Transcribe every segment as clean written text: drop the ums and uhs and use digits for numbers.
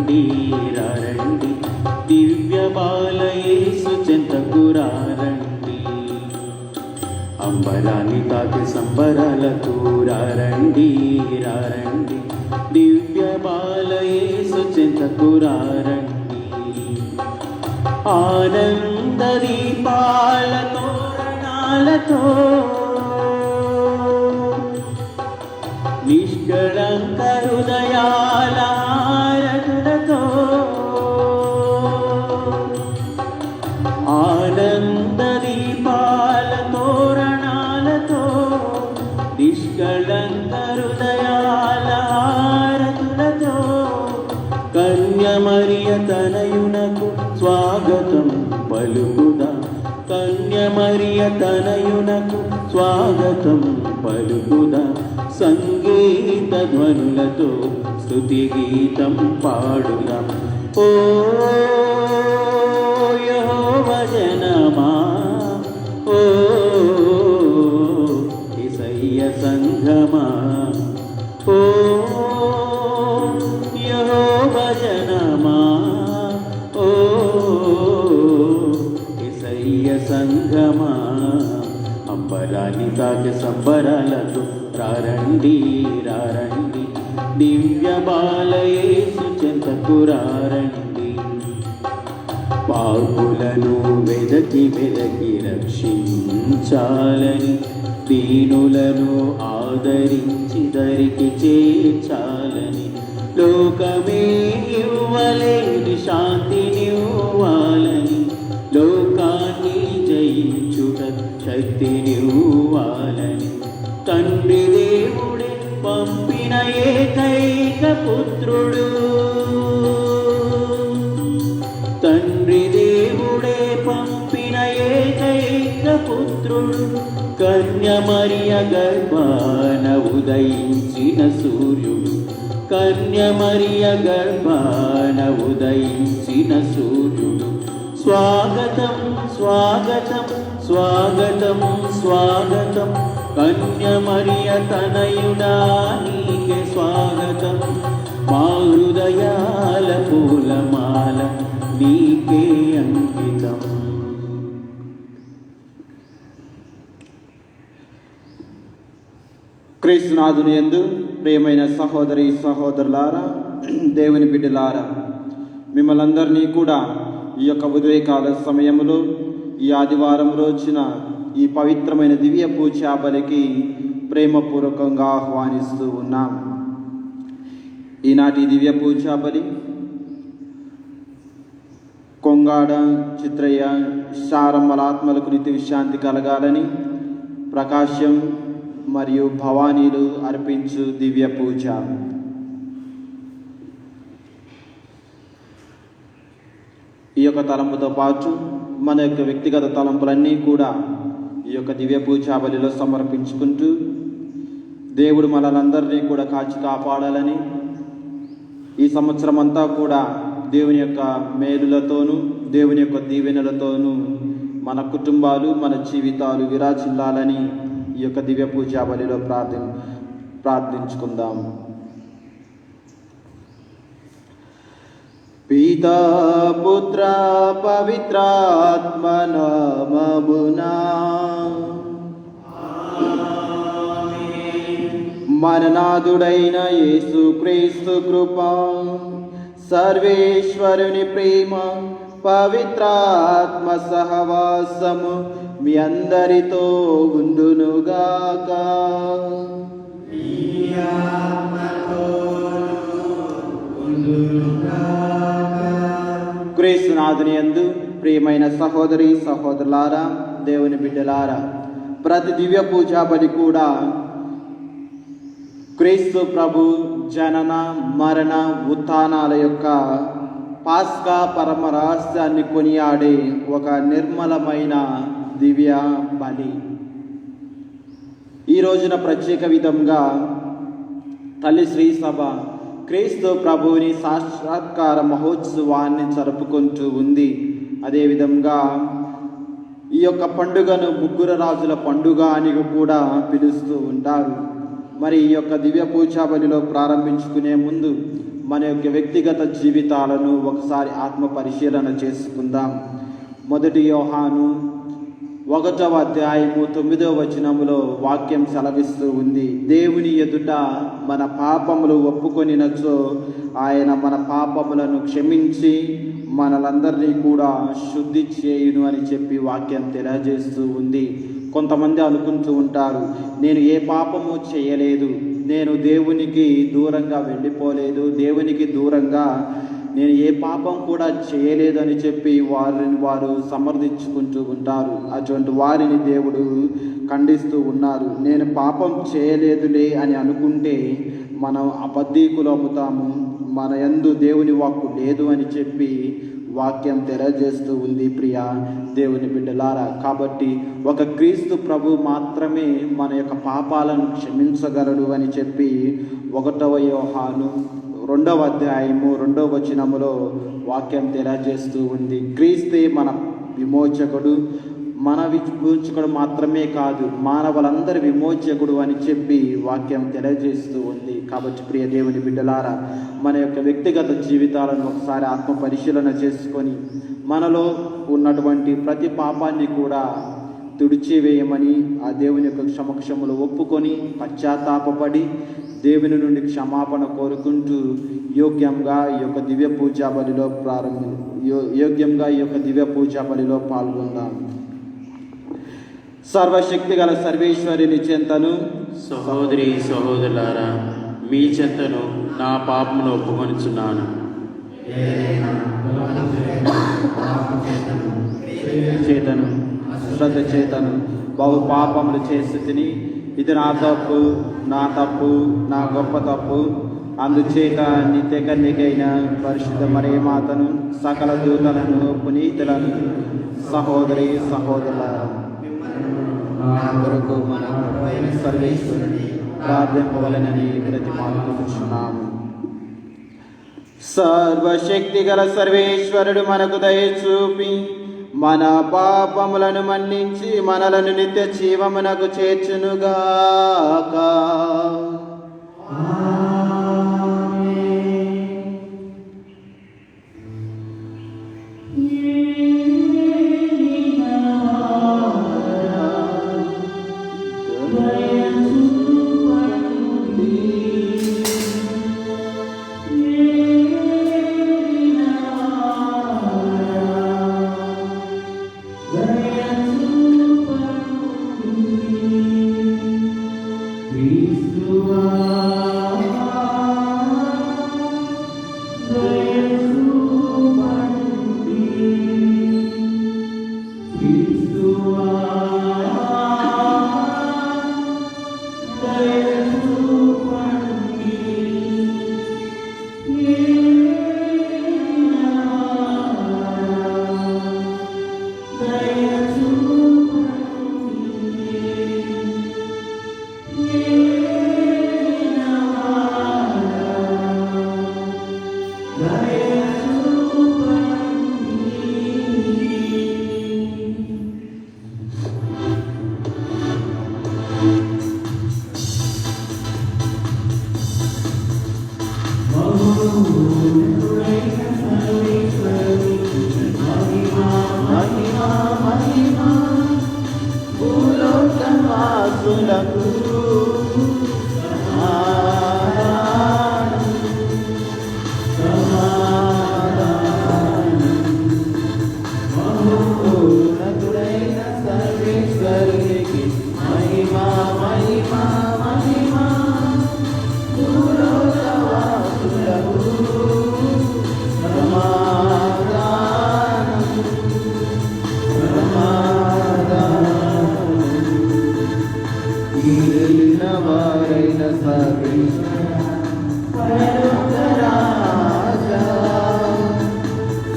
రారండి రారండి దివ్య బాలయేసు చెంతకు రారండి. అంబరాన్ని తాకి సంబరాలకు రారండి రారండి దివ్య బాలయేసు చెంతకు రారండి. ఆనంద దీపాల తోరణాలతో నిష్కళంక హృదయాల హారతులతో ఆనంద దీపాల తోరణాలతో నిష్కళంక హృదయాల హారతులతో కన్యమరియ తనయునకు స్వాగతం పలుకుదా. కన్యమరియ తనయునకు స్వాగతం పలుకుదా. సంగీత ధ్వనులతో స్తుతి గీతం పాడుదా. ఓ యెహోవా జనమా, ఓ యేసయ్య సంఘమా, ఓ యెహోవా జనమా, ఓ యేసయ్య సంఘమా. అంబరాన్ని తాకి సంబరాలతో రారండి రారండి దివ్య బాలయేసు చెంతకు రారండి. పాపులను వెదకి వెదకి రక్షించాలని, దీనులను ఆదరించి దరికి చేర్చాలని, లోకమే ఇవ్వలేని శాంతినివ్వాలని, లోకాన్ని జయించుట శక్తినివ్వాలని తండ్రి దేవుడే పంపిన ఏకైక పుత్రుడు. తండ్రి దేవుడే పంపిన ఏకైక పుత్రుడు. కన్యమరియ గర్భాన ఉదయించిన సూర్యుడు. కన్యమరియ గర్భాన ఉదయించిన సూర్యుడు. స్వాగతం స్వాగతం స్వాగతం స్వాగతం కన్యమరియ తనయుడా నీకే స్వాగతం. మా హృదయాల పూలమాల నీకే అంకితం. క్రీస్తునాథుని యందు ప్రియమైన సహోదరి సహోదరులారా, దేవుని బిడ్డలారా, మిమ్మల్ని అందరినీ కూడా ఈ యొక్క ఉదయకాల సమయంలో ఈ ఆదివారం రోజున ఈ పవిత్రమైన దివ్య పూజా బలికి ప్రేమపూర్వకంగా ఆహ్వానిస్తూ ఉన్నాం. ఈనాటి దివ్య పూజా బలి కొంగాడ చిత్రయ్య శారమ్మల ఆత్మలకు నిత్య విశ్రాంతి కలగాలని ప్రకాశం మరియు భవానీలు అర్పించు దివ్య పూజ. ఈ యొక్క తలంపుతో పాటు మన యొక్క వ్యక్తిగత తలంపులన్నీ కూడా ఈ యొక్క దివ్య పూజా బలిలో సమర్పించుకుంటూ దేవుడు మనలందరినీ కూడా కాచి కాపాడాలని, ఈ సంవత్సరం అంతా కూడా దేవుని యొక్క మేలులతోనూ దేవుని యొక్క దీవెనలతోనూ మన కుటుంబాలు మన జీవితాలు విరాజిల్లాలని ఈ యొక్క దివ్య పూజా బలిలో ప్రార్థించుకుందాం. పితా పుత్ర పవిత్రాత్మ నామమునా మననాథుడైన యేసు క్రీస్తు కృప, సర్వేశ్వరుని ప్రేమ, పవిత్రాత్మ సహవాసము మీ అందరితో ఉండునుగాక. క్రీస్తునాథుని యందు ప్రియమైన సహోదరి సహోదరులారా, దేవుని బిడ్డలారా, ప్రతి దివ్య పూజా బలి కూడా క్రీస్తు ప్రభు జనన మరణ ఉత్థానాల యొక్క పాస్కా పరమ రహస్యాన్ని కొనియాడే ఒక నిర్మలమైన దివ్య బలి. ఈ రోజున ప్రత్యేక విధంగా తల్లి శ్రీ సభ క్రీస్తు ప్రభువుని సాక్షాత్కార మహోత్సవాన్ని జరుపుకుంటూ ఉంది. అదేవిధంగా ఈ యొక్క పండుగను ముగ్గురు రాజుల పండుగ అని కూడా పిలుస్తూ ఉంటారు. మరి ఈ యొక్క దివ్య పూజా బలిలో ప్రారంభించుకునే ముందు మన యొక్క వ్యక్తిగత జీవితాలను ఒకసారి ఆత్మ పరిశీలన చేసుకుందాం. 1 యోహాను 1వ అధ్యాయము 9వ వచనములో వాక్యం సెలవిస్తూ ఉంది, దేవుని ఎదుట మన పాపములు ఒప్పుకొనినచో ఆయన మన పాపములను క్షమించి మనలందరినీ కూడా శుద్ధి చేయును అని చెప్పి వాక్యం తెలియజేస్తూ ఉంది. కొంతమంది అనుకుంటూ ఉంటారు, నేను ఏ పాపము చేయలేదు, నేను దేవునికి దూరంగా వెళ్ళిపోలేదు, దేవునికి దూరంగా నేను ఏ పాపం కూడా చేయలేదు అని చెప్పి వారు సమర్థించుకుంటూ ఉంటారు. అటువంటి వారిని దేవుడు ఖండిస్తూ ఉన్నారు. నేను పాపం చేయలేదులే అని అనుకుంటే మనం అబద్ధీకులవుతాము, మన యందు దేవుని వాక్కు లేదు అని చెప్పి వాక్యం తెలియజేస్తూ ఉంది. ప్రియ దేవుని బిడ్డలారా, కాబట్టి ఒక క్రీస్తు ప్రభు మాత్రమే మన యొక్క పాపాలను క్షమించగలడు అని చెప్పి 1వ యోహాను 2వ అధ్యాయము 2వ వచనములో వాక్యం తెలియజేస్తూ ఉంది. క్రీస్తే మన విమోచకుడు, మన విమోచకుడు మాత్రమే కాదు, మానవులందరి విమోచకుడు అని చెప్పి వాక్యం తెలియజేస్తూ ఉంది. కాబట్టి ప్రియ దేవుని బిడ్డలారా, మన యొక్క వ్యక్తిగత జీవితాలను ఒకసారి ఆత్మ పరిశీలన చేసుకొని మనలో ఉన్నటువంటి ప్రతి పాపాన్ని కూడా తుడిచివేయమని ఆ దేవుని యొక్క సమక్షములో ఒప్పుకొని పశ్చాత్తాపపడి దేవుని నుండి క్షమాపణ కోరుకుంటూ యోగ్యంగా ఈ యొక్క దివ్య పూజా బలిలో పాల్గొందాం. సర్వశక్తి గల సర్వేశ్వరుని చెంతను, సహోదరి సహోదరులారా, మీ చెంతను నా పాపమును ఒప్పుకొనుచున్నాను. చేతను శ్రద్ధ చేతను బహు పాపములు చేసి తిని, ఇది నా తప్పు, నా గొప్ప తప్పు. అందుచేత నిత్య కన్యకైన పరిశుద్ధ మరియ మాతను, సకల దూతలను, పునీతులను, సహోదరి సహోదరులారా, కొరకు మన సర్వేశ్వరుని ప్రార్థింపవలెనని ప్రతిమాలుచున్నాము. సర్వశక్తి గల సర్వేశ్వరుడు మనకు దయ చూపి మన పాపములను మన్నించి మనలను నిత్య జీవమునకు చేర్చునుగాక.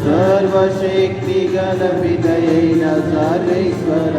సర్వశక్తి గల పితయైన సర్వేశ్వర,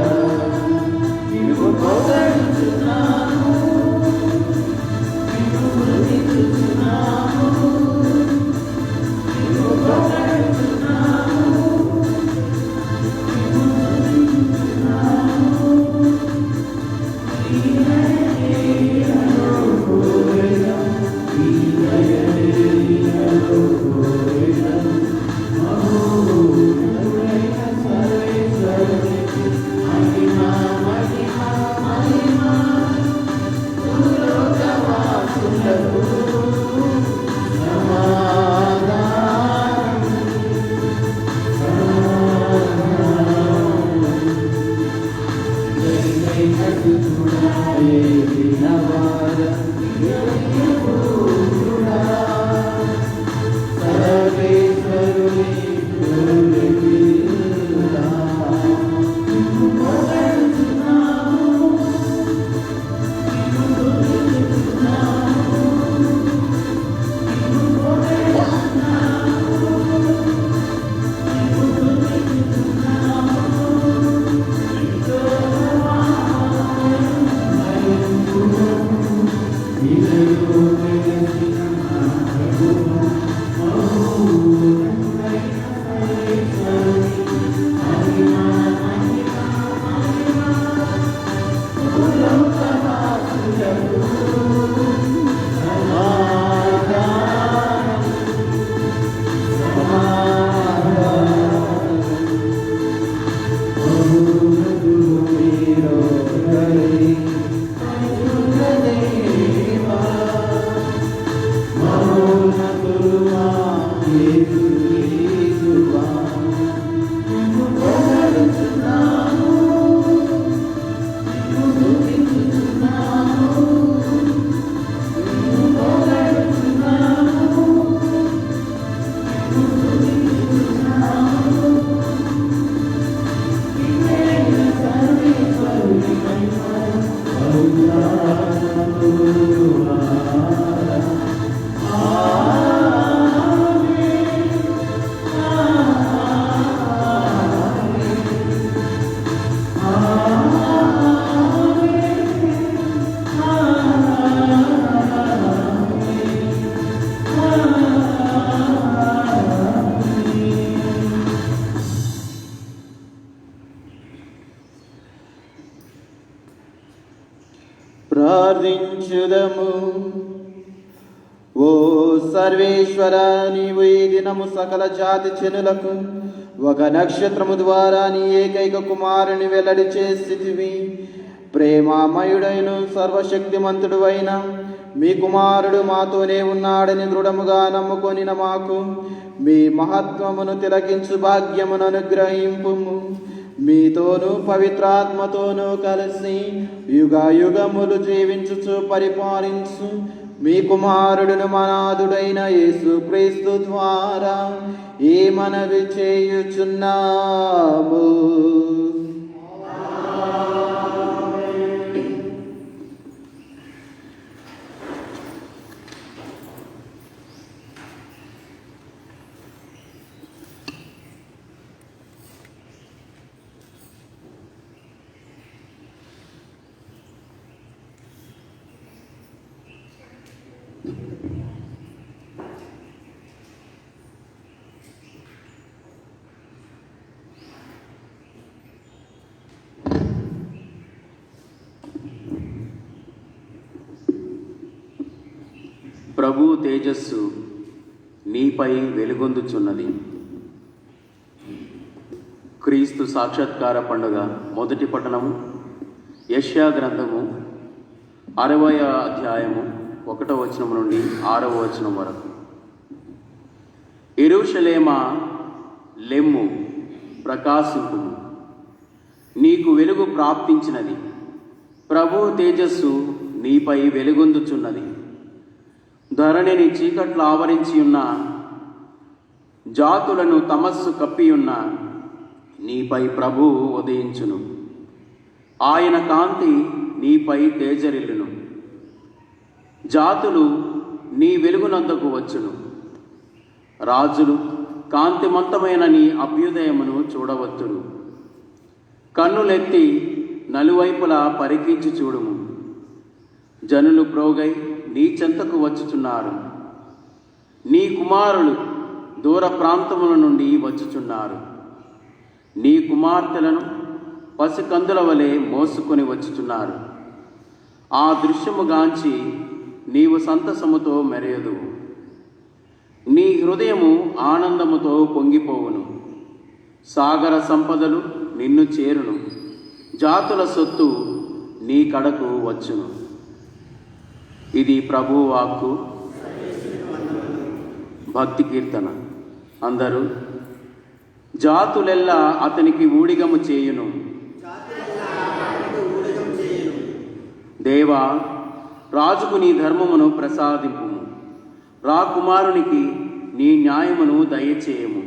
ప్రార్థించుదము. ఓ సర్వేశ్వర, నీవు ఈ దినము సకల జాతి జనులకు ఒక నక్షత్రము ద్వారా నీ ఏకైక కుమారుని వెల్లడి చేసితివి. ప్రేమామయుడైన సర్వశక్తిమంతుడు అయిన మీ కుమారుడు మాతోనే ఉన్నాడని దృఢముగా నమ్ముకొనిన మాకు మీ మహత్వమును తిలకించు భాగ్యమును అనుగ్రహింపుము. మీతోనూ పవిత్రాత్మతోనూ కలిసి యుగయుగములు జీవించుచు పరిపాలించు మీ కుమారుడును మనాథుడైన యేసుక్రీస్తు ద్వారా ఈ మనవి చేయుచున్నాము. ప్రభు తేజస్సు నీపై వెలుగొందుచున్నది. క్రీస్తు సాక్షాత్కార పండుగ మొదటి పఠనము యెషయా గ్రంథము 60వ అధ్యాయము 1వ వచనం నుండి 6వ వచనం వరకు. యెరూషలేమా, లెమ్ము, ప్రకాశింపుము, నీకు వెలుగు ప్రాప్తించినది. ప్రభు తేజస్సు నీపై వెలుగొందుచున్నది. ధరణిని చీకట్లు ఆవరించి ఉన్న, జాతులను తమస్సు కప్పియున్న నీపై ప్రభువు ఉదయించును. ఆయన కాంతి నీపై తేజరిల్లును. జాతులు నీ వెలుగునందుకు వచ్చును. రాజులు కాంతిమంతమైన నీ అభ్యుదయమును చూడవచ్చును. కన్నులెత్తి నలువైపులా పరికించి చూడుము. జనులు ప్రోగై నీ చెంతకు వచ్చుచున్నారు. నీ కుమారులు దూర ప్రాంతముల నుండి వచ్చుచున్నారు. నీ కుమార్తెలను పసికందుల వలె మోసుకొని వచ్చుచున్నారు. ఆ దృశ్యముగాంచి నీవు సంతసముతో మెరయదు. నీ హృదయము ఆనందముతో పొంగిపోవును. సాగర సంపదలు నిన్ను చేరును. జాతుల సొత్తు నీ కడకు వచ్చును. ఇది ప్రభువు వాక్కు. భక్తి కీర్తన. అందరూ జాతులెల్లా అతనికి ఊడిగము చేయును. దేవా, రాజుకు నీ ధర్మమును ప్రసాదింపుము. రాకుమారునికి నీ న్యాయమును దయచేయము.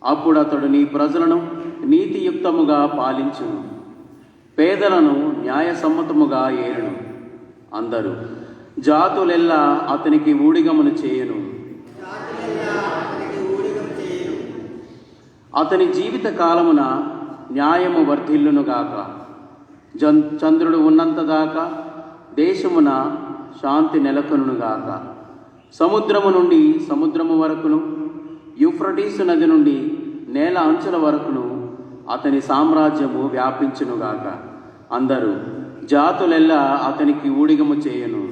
అప్పుడు అతడు నీ ప్రజలను నీతియుక్తముగా పాలించును. పేదలను న్యాయసమ్మతముగా ఏలును. అందరూ జాతులెల్లా అతనికి ఊడిగమును చేయును. అతని జీవిత కాలమున న్యాయము వర్ధిల్లునుగాక. చంద్రుడు ఉన్నంతదాకా దేశమున శాంతి నెలకొనుగాక. సముద్రము నుండి సముద్రము వరకును, యూఫ్రటీసు నది నుండి నేల అంచుల వరకును అతని సామ్రాజ్యము వ్యాపించునుగాక. అందరూ జాతులెల్లా అతనికి ఊడిగము చేయును.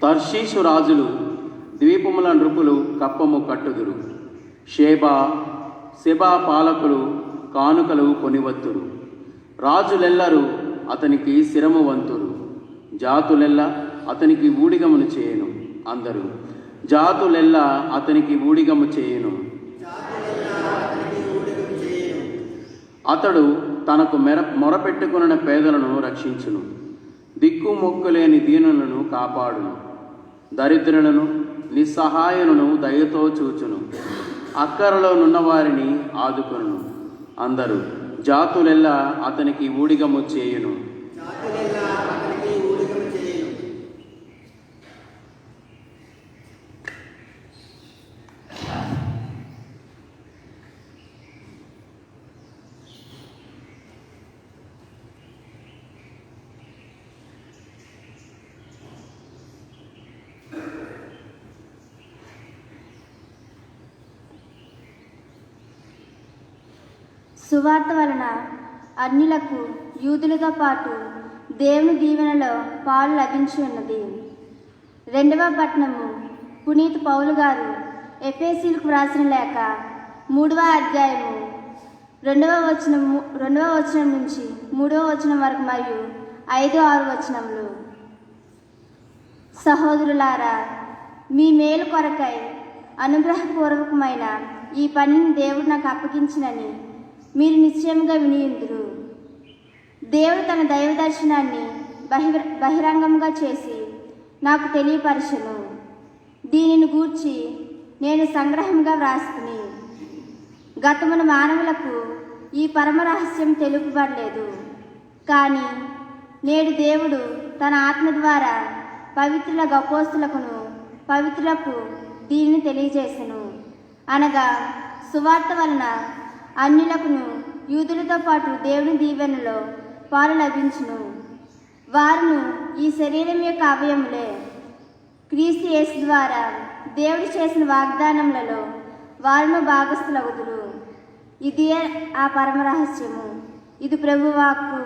తర్షీషు రాజులు ద్వీపముల నృపులు కప్పము కట్టుదురు. సెబా పాలకులు కానుకలు కొనివత్తురు. రాజులెల్లరూ అతనికి శిరము వంతురు. జాతులెల్లా అతనికి ఊడిగమును చేయును. అందరూ జాతులెల్లా అతనికి ఊడిగము చేయును. అతడు తనకు మొరపెట్టుకున్న పేదలను రక్షించును. దిక్కు మొక్కులేని దీనులను కాపాడును. దరిద్రులను నిస్సహాయులను దయతో చూచును. అక్కరలో నున్నవారిని ఆదుకొను. అందరూ జాతులెల్లా అతనికి ఊడిగము చేయును. సువార్త వలన అన్యులకు యూదులతో పాటు దేవుని దీవెనలో పాలు లభించి ఉన్నది. 2వ పట్టణము పునీత్ పౌలు గారు ఎఫెసీయులకు వ్రాసిన లేఖ 3వ అధ్యాయము 2వ వచనం నుంచి 3వ వచనం వరకు మరియు 5, 6 వచనములు. సహోదరులారా, మీ మేలు కొరకై అనుగ్రహపూర్వకమైన ఈ పనిని దేవుడు నాకు అప్పగించినని మీరు నిశ్చయంగా వినియుందురు. దేవుడు తన దైవ దర్శనాన్ని బహిరంగంగా చేసి నాకు తెలియపరచెను. దీనిని గూర్చి నేను సంగ్రహంగా వ్రాసుకుని, గతమున మానవులకు ఈ పరమ రహస్యం తెలుపబడలేదు, కానీ నేడు దేవుడు తన ఆత్మ ద్వారా పవిత్రుల అపోస్తలులకును పవిత్రులకు దీనిని తెలియజేసెను. అనగా సువార్త వలన అన్యులకును యూదులతో పాటు దేవుని దీవెనలో పాలు లభించును. వారును ఈ శరీరం యొక్క అవయములే. క్రీస్తు యేసు ద్వారా దేవుడు చేసిన వాగ్దానములలో వారును భాగస్థులగుదురు. ఇదే ఆ పరమ రహస్యము. ఇది ప్రభువాక్కు.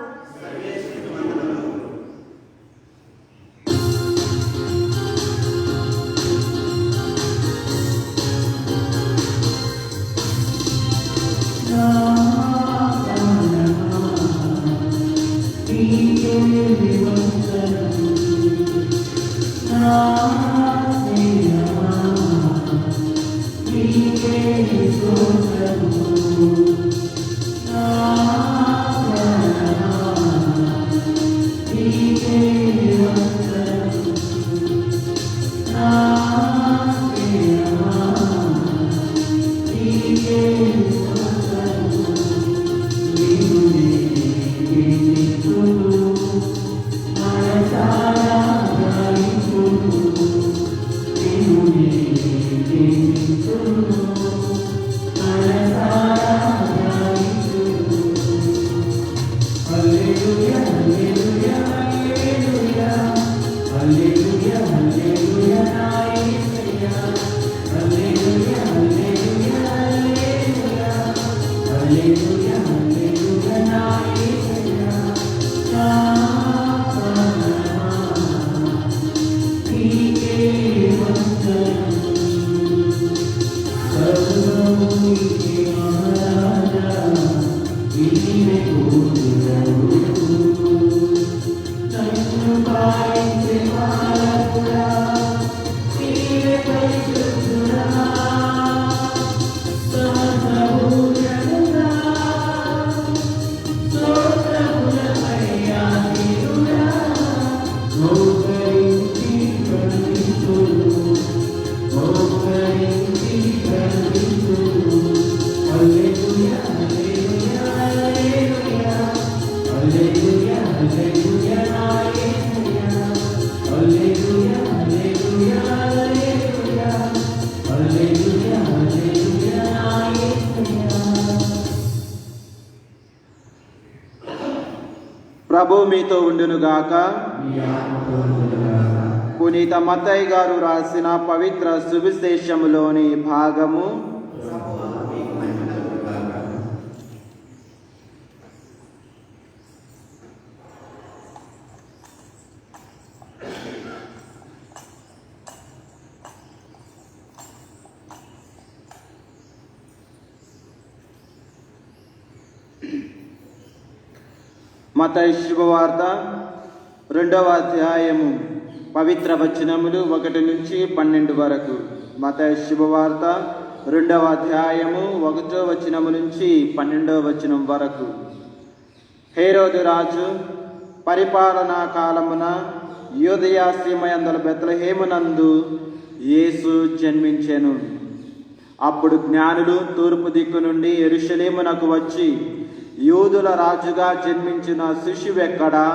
ప్రభు మీతో ఉండునుగాక. పునీత మత్తయి గారు రాసిన పవిత్ర సువిశేషములోని భాగము. మత్తయి శుభవార్త 2వ అధ్యాయము పవిత్ర వచనములు 1 నుంచి 12 వరకు. మత్తయి శుభవార్త 2వ అధ్యాయము 1వ వచనము నుంచి 12వ వచనం వరకు. హేరోదు రాజు పరిపాలనా కాలమున యూదయ సీమయందల బెత్లెహేమునందు యేసు జన్మించెను. అప్పుడు జ్ఞానులు తూర్పు దిక్కు నుండి యెరూషలేమునకు వచ్చి, యూదుల రాజుగా జన్మించిన శిశువెక్కడా?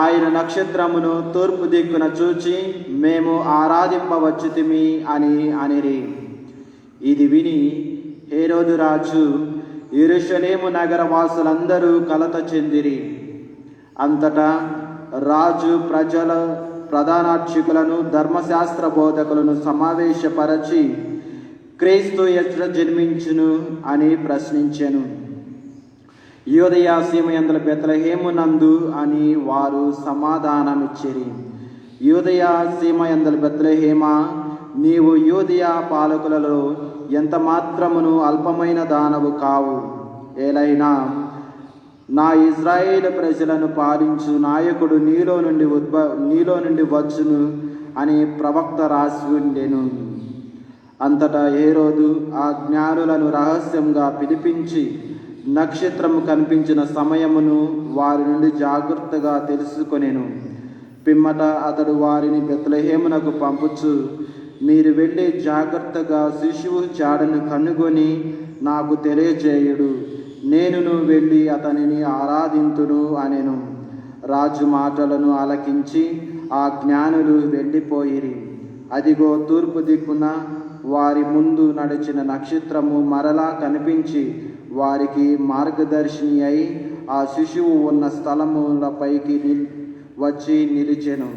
ఆయన నక్షత్రమును తూర్పు దిక్కున చూచి మేము ఆరాధింపవచ్చుతిమి అని అనిరి. ఇది విని హేరోదు రాజు యెరూషలేము నగర వాసులందరూ కలత చెందిరి. అంతటా రాజు ప్రజల ప్రధానార్చకులను ధర్మశాస్త్ర బోధకులను సమావేశపరచి, క్రీస్తు ఎక్కడ జన్మించును అని ప్రశ్నించెను. యూదయ సీమయందుల బెత్లెహేమునందు అని వారు సమాధానమిచ్చిరి. యూదయ సీమయందుల బెత్లెహేమా, నీవు యూదయ పాలకులలో ఎంత మాత్రమును అల్పమైన దానవు కావు. ఏలైనా నా ఇజ్రాయేలు ప్రజలను పాలించు నాయకుడు నీలో నుండి వచ్చును అని ప్రవక్త రాసి ఉండెను. అంతటా హేరోదు ఆ జ్ఞానులను రహస్యంగా పిలిపించి నక్షత్రము కనిపించిన సమయమును వారి నుండి జాగ్రత్తగా తెలుసుకొనెను. పిమ్మట అతడు వారిని బెత్లెహేమునకు పంపుచు, మీరు వెళ్ళి జాగ్రత్తగా శిశువు జాడను కనుగొని నాకు తెలియజేయుడు, నేనును వెళ్ళి అతనిని ఆరాధింతును అనెను. రాజు మాటలను ఆలకించి ఆ జ్ఞానులు వెళ్ళిపోయిరి. అదిగో తూర్పు దిక్కున వారి ముందు నడిచిన నక్షత్రము మరలా కనిపించి వారికి మార్గదర్శిని అయి ఆ శిశువు ఉన్న స్థలములపైకి వచ్చి నిలిచెను.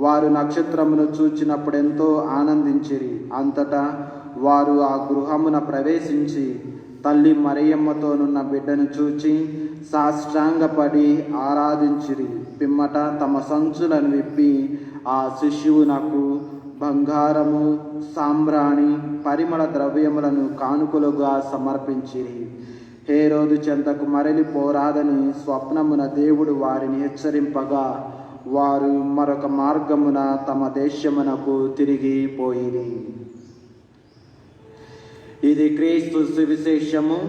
వారు నక్షత్రమును చూచినప్పుడెంతో ఆనందించిరి. అంతటా వారు ఆ గృహమున ప్రవేశించి తల్లి మరియమ్మతోనున్న బిడ్డను చూచి సాష్టాంగపడి ఆరాధించిరి. పిమ్మట తమ సంచులను విప్పి ఆ శిశువునకు బంగారము, సాంబ్రాణి, పరిమళ ద్రవ్యములను కానుకలుగా సమర్పించిరి. హేరోదు చెంతకు మరలి పోరాదని స్వప్నమున దేవుడు వారిని హెచ్చరింపగా వారు మరొక మార్గమున తమ దేశమునకు తిరిగి పోయిరి. ఇది క్రీస్తు సువిశేషము.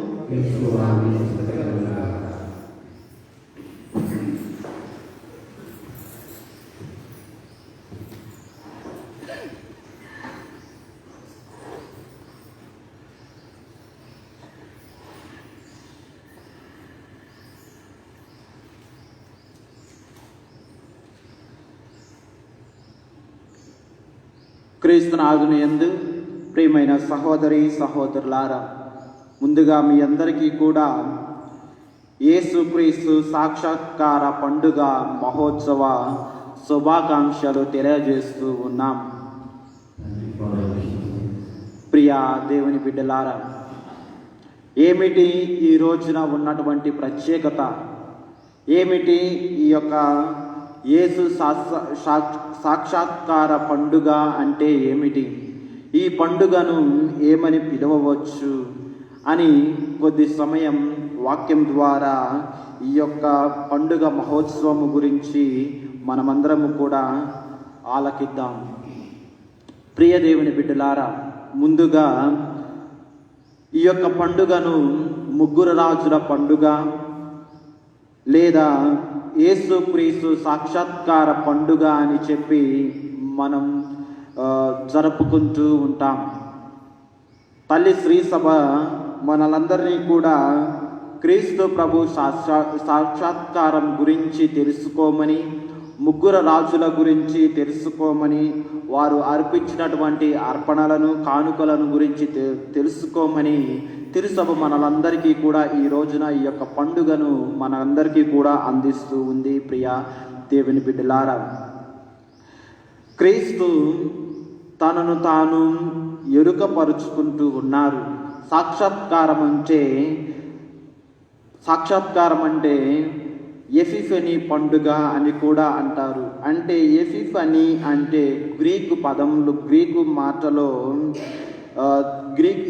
క్రీస్తునాథుని యందు ప్రియమైన సహోదరి సహోదరులారా, ముందుగా మీ అందరికీ కూడా యేసుక్రీస్తు సాక్షాత్కార పండుగ మహోత్సవ శుభాకాంక్షలు తెలియజేస్తూ ఉన్నాం. ప్రియా దేవుని బిడ్డలారా, ఏమిటి ఈ రోజున ఉన్నటువంటి ప్రత్యేకత? ఏమిటి ఈ యొక్క యేసు సాక్షాత్కార పండుగ అంటే ఏమిటి? ఈ పండుగను ఏమని పిలవవచ్చు అని కొద్ది సమయం వాక్యం ద్వారా ఈ యొక్క పండుగ మహోత్సవం గురించి మనమందరము కూడా ఆలకిద్దాం. ప్రియ దేవుని బిడ్డలారా, ముందుగా ఈ యొక్క పండుగను ముగ్గురు రాజుల పండుగ లేదా యేసుక్రీస్తు సాక్షాత్కార పండుగ అని చెప్పి మనం జరుపుకుంటూ ఉంటాం. తల్లి శ్రీ సభ మనలందరినీ కూడా క్రీస్తు ప్రభు సాక్షాత్కారం గురించి తెలుసుకోమని, ముగ్గురు రాజుల గురించి తెలుసుకోమని, వారు అర్పించినటువంటి అర్పణలను, కానుకలను గురించి తెలుసుకోమని తిరుసభ మనలందరికీ కూడా ఈ రోజున ఈ యొక్క పండుగను మనందరికీ కూడా అందిస్తూ ఉంది. ప్రియా దేవుని బిడ్డలారా, క్రీస్తు తనను తాను ఎరుకపరుచుకుంటూ ఉన్నారు. సాక్షాత్కారం అంటే ఎఫిఫనీ పండుగ అని కూడా అంటారు. అంటే ఎఫిఫనీ అంటే గ్రీకు మాటలో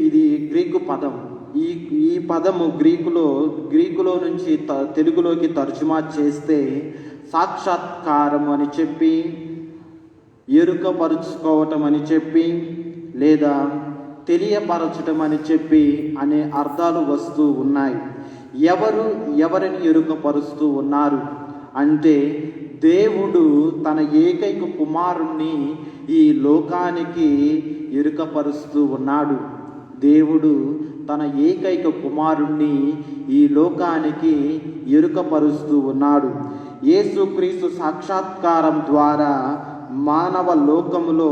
ఇది గ్రీకు పదం. ఈ పదము గ్రీకులో నుంచి తెలుగులోకి తర్జుమా చేస్తే సాక్షాత్కారం అని చెప్పి ఎరుకపరుచుకోవటం అని చెప్పి లేదా తెలియపరచటం అని చెప్పి అనే అర్థాలు వస్తూ ఉన్నాయి. ఎవరు ఎవరిని ఎరుకపరుస్తూ ఉన్నారు అంటే దేవుడు తన ఏకైక కుమారుణ్ణి ఈ లోకానికి ఎరుకపరుస్తూ ఉన్నాడు. దేవుడు తన ఏకైక కుమారుణ్ణి ఈ లోకానికి ఎరుకపరుస్తూ ఉన్నాడు. యేసుక్రీస్తు సాక్షాత్కారం ద్వారా మానవ లోకములో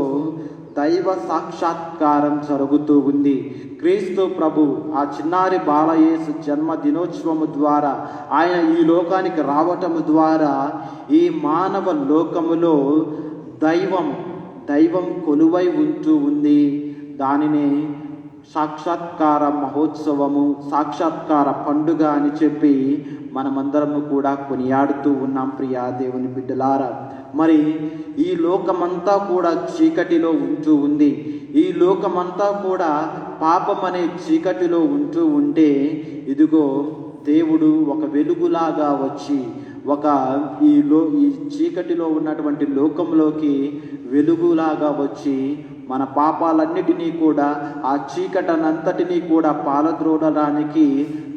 దైవ సాక్షాత్కారం జరుగుతూ ఉంది. క్రీస్తు ప్రభు ఆ చిన్నారి బాలయేసు జన్మ దినోత్సవము ద్వారా ఆయన ఈ లోకానికి రావటం ద్వారా ఈ మానవ లోకములో దైవం కొలువై ఉంటూ ఉంది. దానిని సాక్షాత్కార మహోత్సవము, సాక్షాత్కార పండుగ అని చెప్పి మనమందరము కూడా కొనియాడుతూ ఉన్నాం. ప్రియా దేవుని బిడ్డలారా, మరి ఈ లోకమంతా కూడా చీకటిలో ఉంటూ ఉంది. ఈ లోకమంతా కూడా పాపం అనే చీకటిలో ఉంటూ ఉంటే ఇదిగో దేవుడు ఒక వెలుగులాగా వచ్చి ఈ చీకటిలో ఉన్నటువంటి లోకంలోకి వెలుగులాగా వచ్చి మన పాపాలన్నిటినీ కూడా ఆ చీకటనంతటినీ కూడా పాలద్రోడడానికి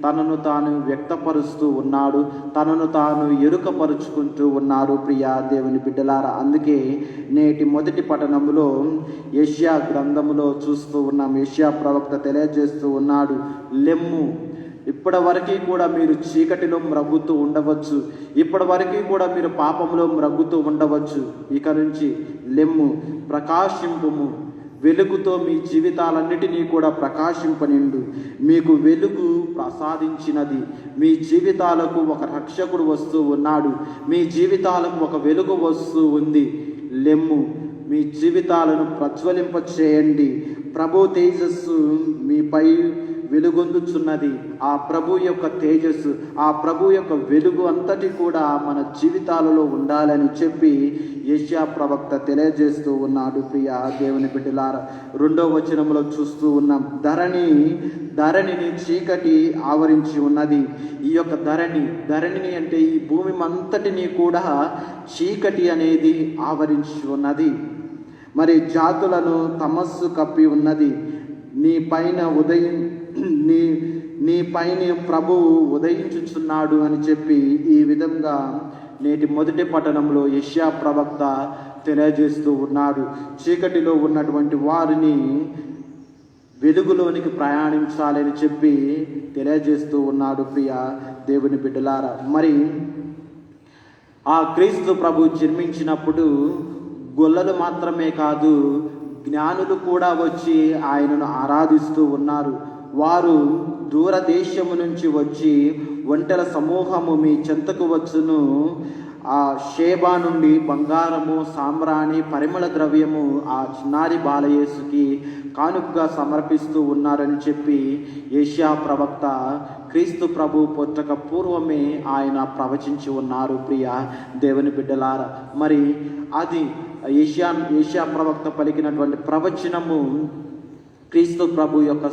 తనను తాను వ్యక్తపరుస్తూ ఉన్నాడు, తనను తాను ఎరుకపరుచుకుంటూ ఉన్నారు. ప్రియా దేవుని బిడ్డలారా, అందుకే నేటి మొదటి పఠనములో యెషయా గ్రంథములో చూస్తూ ఉన్నాం. యెషయా ప్రవక్త తెలియజేస్తూ ఉన్నాడు, లెమ్ము, ఇప్పటి వరకు కూడా మీరు చీకటిలో మ్రగ్గుతూ ఉండవచ్చు, ఇప్పటి వరకు కూడా మీరు పాపంలో మ్రగ్గుతూ ఉండవచ్చు. ఇక నుంచి లెమ్ము, ప్రకాశింపుము, వెలుగుతో మీ జీవితాలన్నిటినీ కూడా ప్రకాశింపనిండు. మీకు వెలుగు ప్రసాదించినది, మీ జీవితాలకు ఒక రక్షకుడు వస్తూ ఉన్నాడు, మీ జీవితాలకు ఒక వెలుగు వస్తూ ఉంది. లెమ్ము, మీ జీవితాలను ప్రజ్వలింప చేయండి. ప్రభు తేజస్సు మీపై వెలుగొందుచున్నది. ఆ ప్రభు యొక్క తేజస్సు, ఆ ప్రభు యొక్క వెలుగు అంతటి కూడా మన జీవితాలలో ఉండాలని చెప్పి యెషయా ప్రవక్త తెలియజేస్తూ ఉన్నాడు. ప్రియా దేవుని బిడ్డలారా, 2వ వచనంలో చూస్తూ ఉన్నాం, ధరణిని చీకటి ఆవరించి ఉన్నది. ఈ యొక్క ధరణిని అంటే ఈ భూమి అంతటినీ కూడా చీకటి అనేది ఆవరించి ఉన్నది. మరి జాతులను తమస్సు కప్పి ఉన్నది. నీ పైన ప్రభువు ఉదయించుచున్నాడు అని చెప్పి ఈ విధంగా నేటి మొదటి పట్టణంలో యెషయా ప్రవక్త తెలియజేస్తూ ఉన్నాడు. చీకటిలో ఉన్నటువంటి వారిని వెలుగులోనికి ప్రయాణించాలని చెప్పి తెలియజేస్తూ ఉన్నాడు. ప్రియ దేవుని బిడ్డలారా, మరి ఆ క్రీస్తు ప్రభు జన్మించినప్పుడు గొల్లలు మాత్రమే కాదు, జ్ఞానులు కూడా వచ్చి ఆయనను ఆరాధిస్తూ ఉన్నారు. వారు దూరదేశము నుంచి వచ్చి ఒంటెల సమూహము మీ చెంతకు వచ్చును, ఆ షేబా నుండి బంగారము, సాంబ్రాణి, పరిమళ ద్రవ్యము ఆ చిన్నారి బాలయేసుకి కానుకగా సమర్పిస్తూ ఉన్నారని చెప్పి యెషయా ప్రవక్త క్రీస్తు ప్రభు పుట్టక పూర్వమే ఆయన ప్రవచించి ఉన్నారు. ప్రియ దేవుని బిడ్డలారా, మరి అది యెషయా ప్రవక్త పలికినటువంటి ప్రవచనము క్రీస్తు ప్రభు యొక్క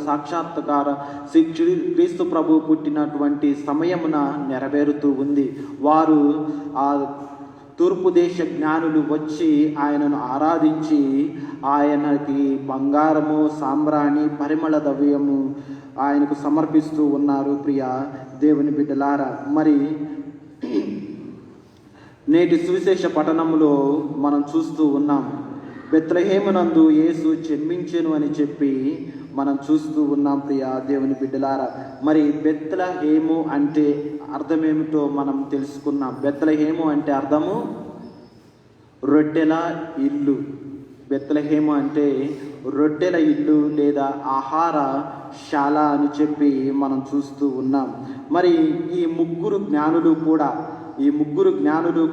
క్రీస్తు ప్రభు పుట్టినటువంటి సమయమున నెరవేరుతూ ఉంది. వారు ఆ తూర్పు దేశ జ్ఞానులు వచ్చి ఆయనను ఆరాధించి ఆయనకి బంగారము, సాంబ్రాణి, పరిమళ ద్రవ్యము ఆయనకు సమర్పిస్తూ ఉన్నారు. ప్రియ దేవుని బిడ్డలారా, మరి నేటి సువిశేష పఠనములో మనం చూస్తూ ఉన్నాం, బెత్లెహేమునందు యేసు జన్మించెను అని చెప్పి మనం చూస్తూ ఉన్నాం. ప్రియ దేవుని బిడ్డలారా, మరి బెత్లెహేము అంటే అర్థమేమిటో మనం తెలుసుకున్నాం. బెత్లెహేము అంటే అర్థము రొట్టెల ఇల్లు. బెత్లెహేము అంటే రొట్టెల ఇల్లు లేదా ఆహారశాల అని చెప్పి మనం చూస్తూ ఉన్నాం. మరి ఈ ముగ్గురు జ్ఞానులు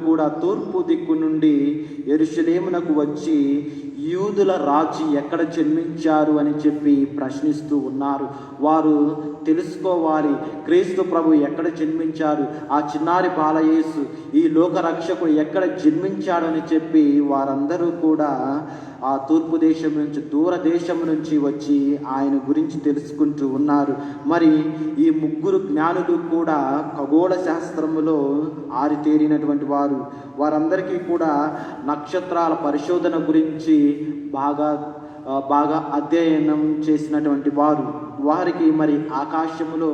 కూడా తూర్పు దిక్కు నుండి యెరూషలేమునకు వచ్చి యూదుల రాజు ఎక్కడ జన్మించారు అని చెప్పి ప్రశ్నిస్తూ ఉన్నారు. వారు తెలుసుకోవాలి. క్రీస్తు ప్రభు ఎక్కడ జన్మించారు, ఆ చిన్నారి బాలయేసు ఈ లోక రక్షకుడు ఎక్కడ జన్మించాడని చెప్పి వారందరూ కూడా ఆ తూర్పు దేశం నుంచి, దూరదేశం నుంచి వచ్చి ఆయన గురించి తెలుసుకుంటూ ఉన్నారు. మరి ఈ ముగ్గురు జ్ఞానులు కూడా ఖగోళ శాస్త్రములో ఆరితేరినటువంటి వారు. వారందరికీ కూడా నక్షత్రాల పరిశోధన గురించి బాగా అధ్యయనం చేసినటువంటి వారు. వారికి మరి ఆకాశములో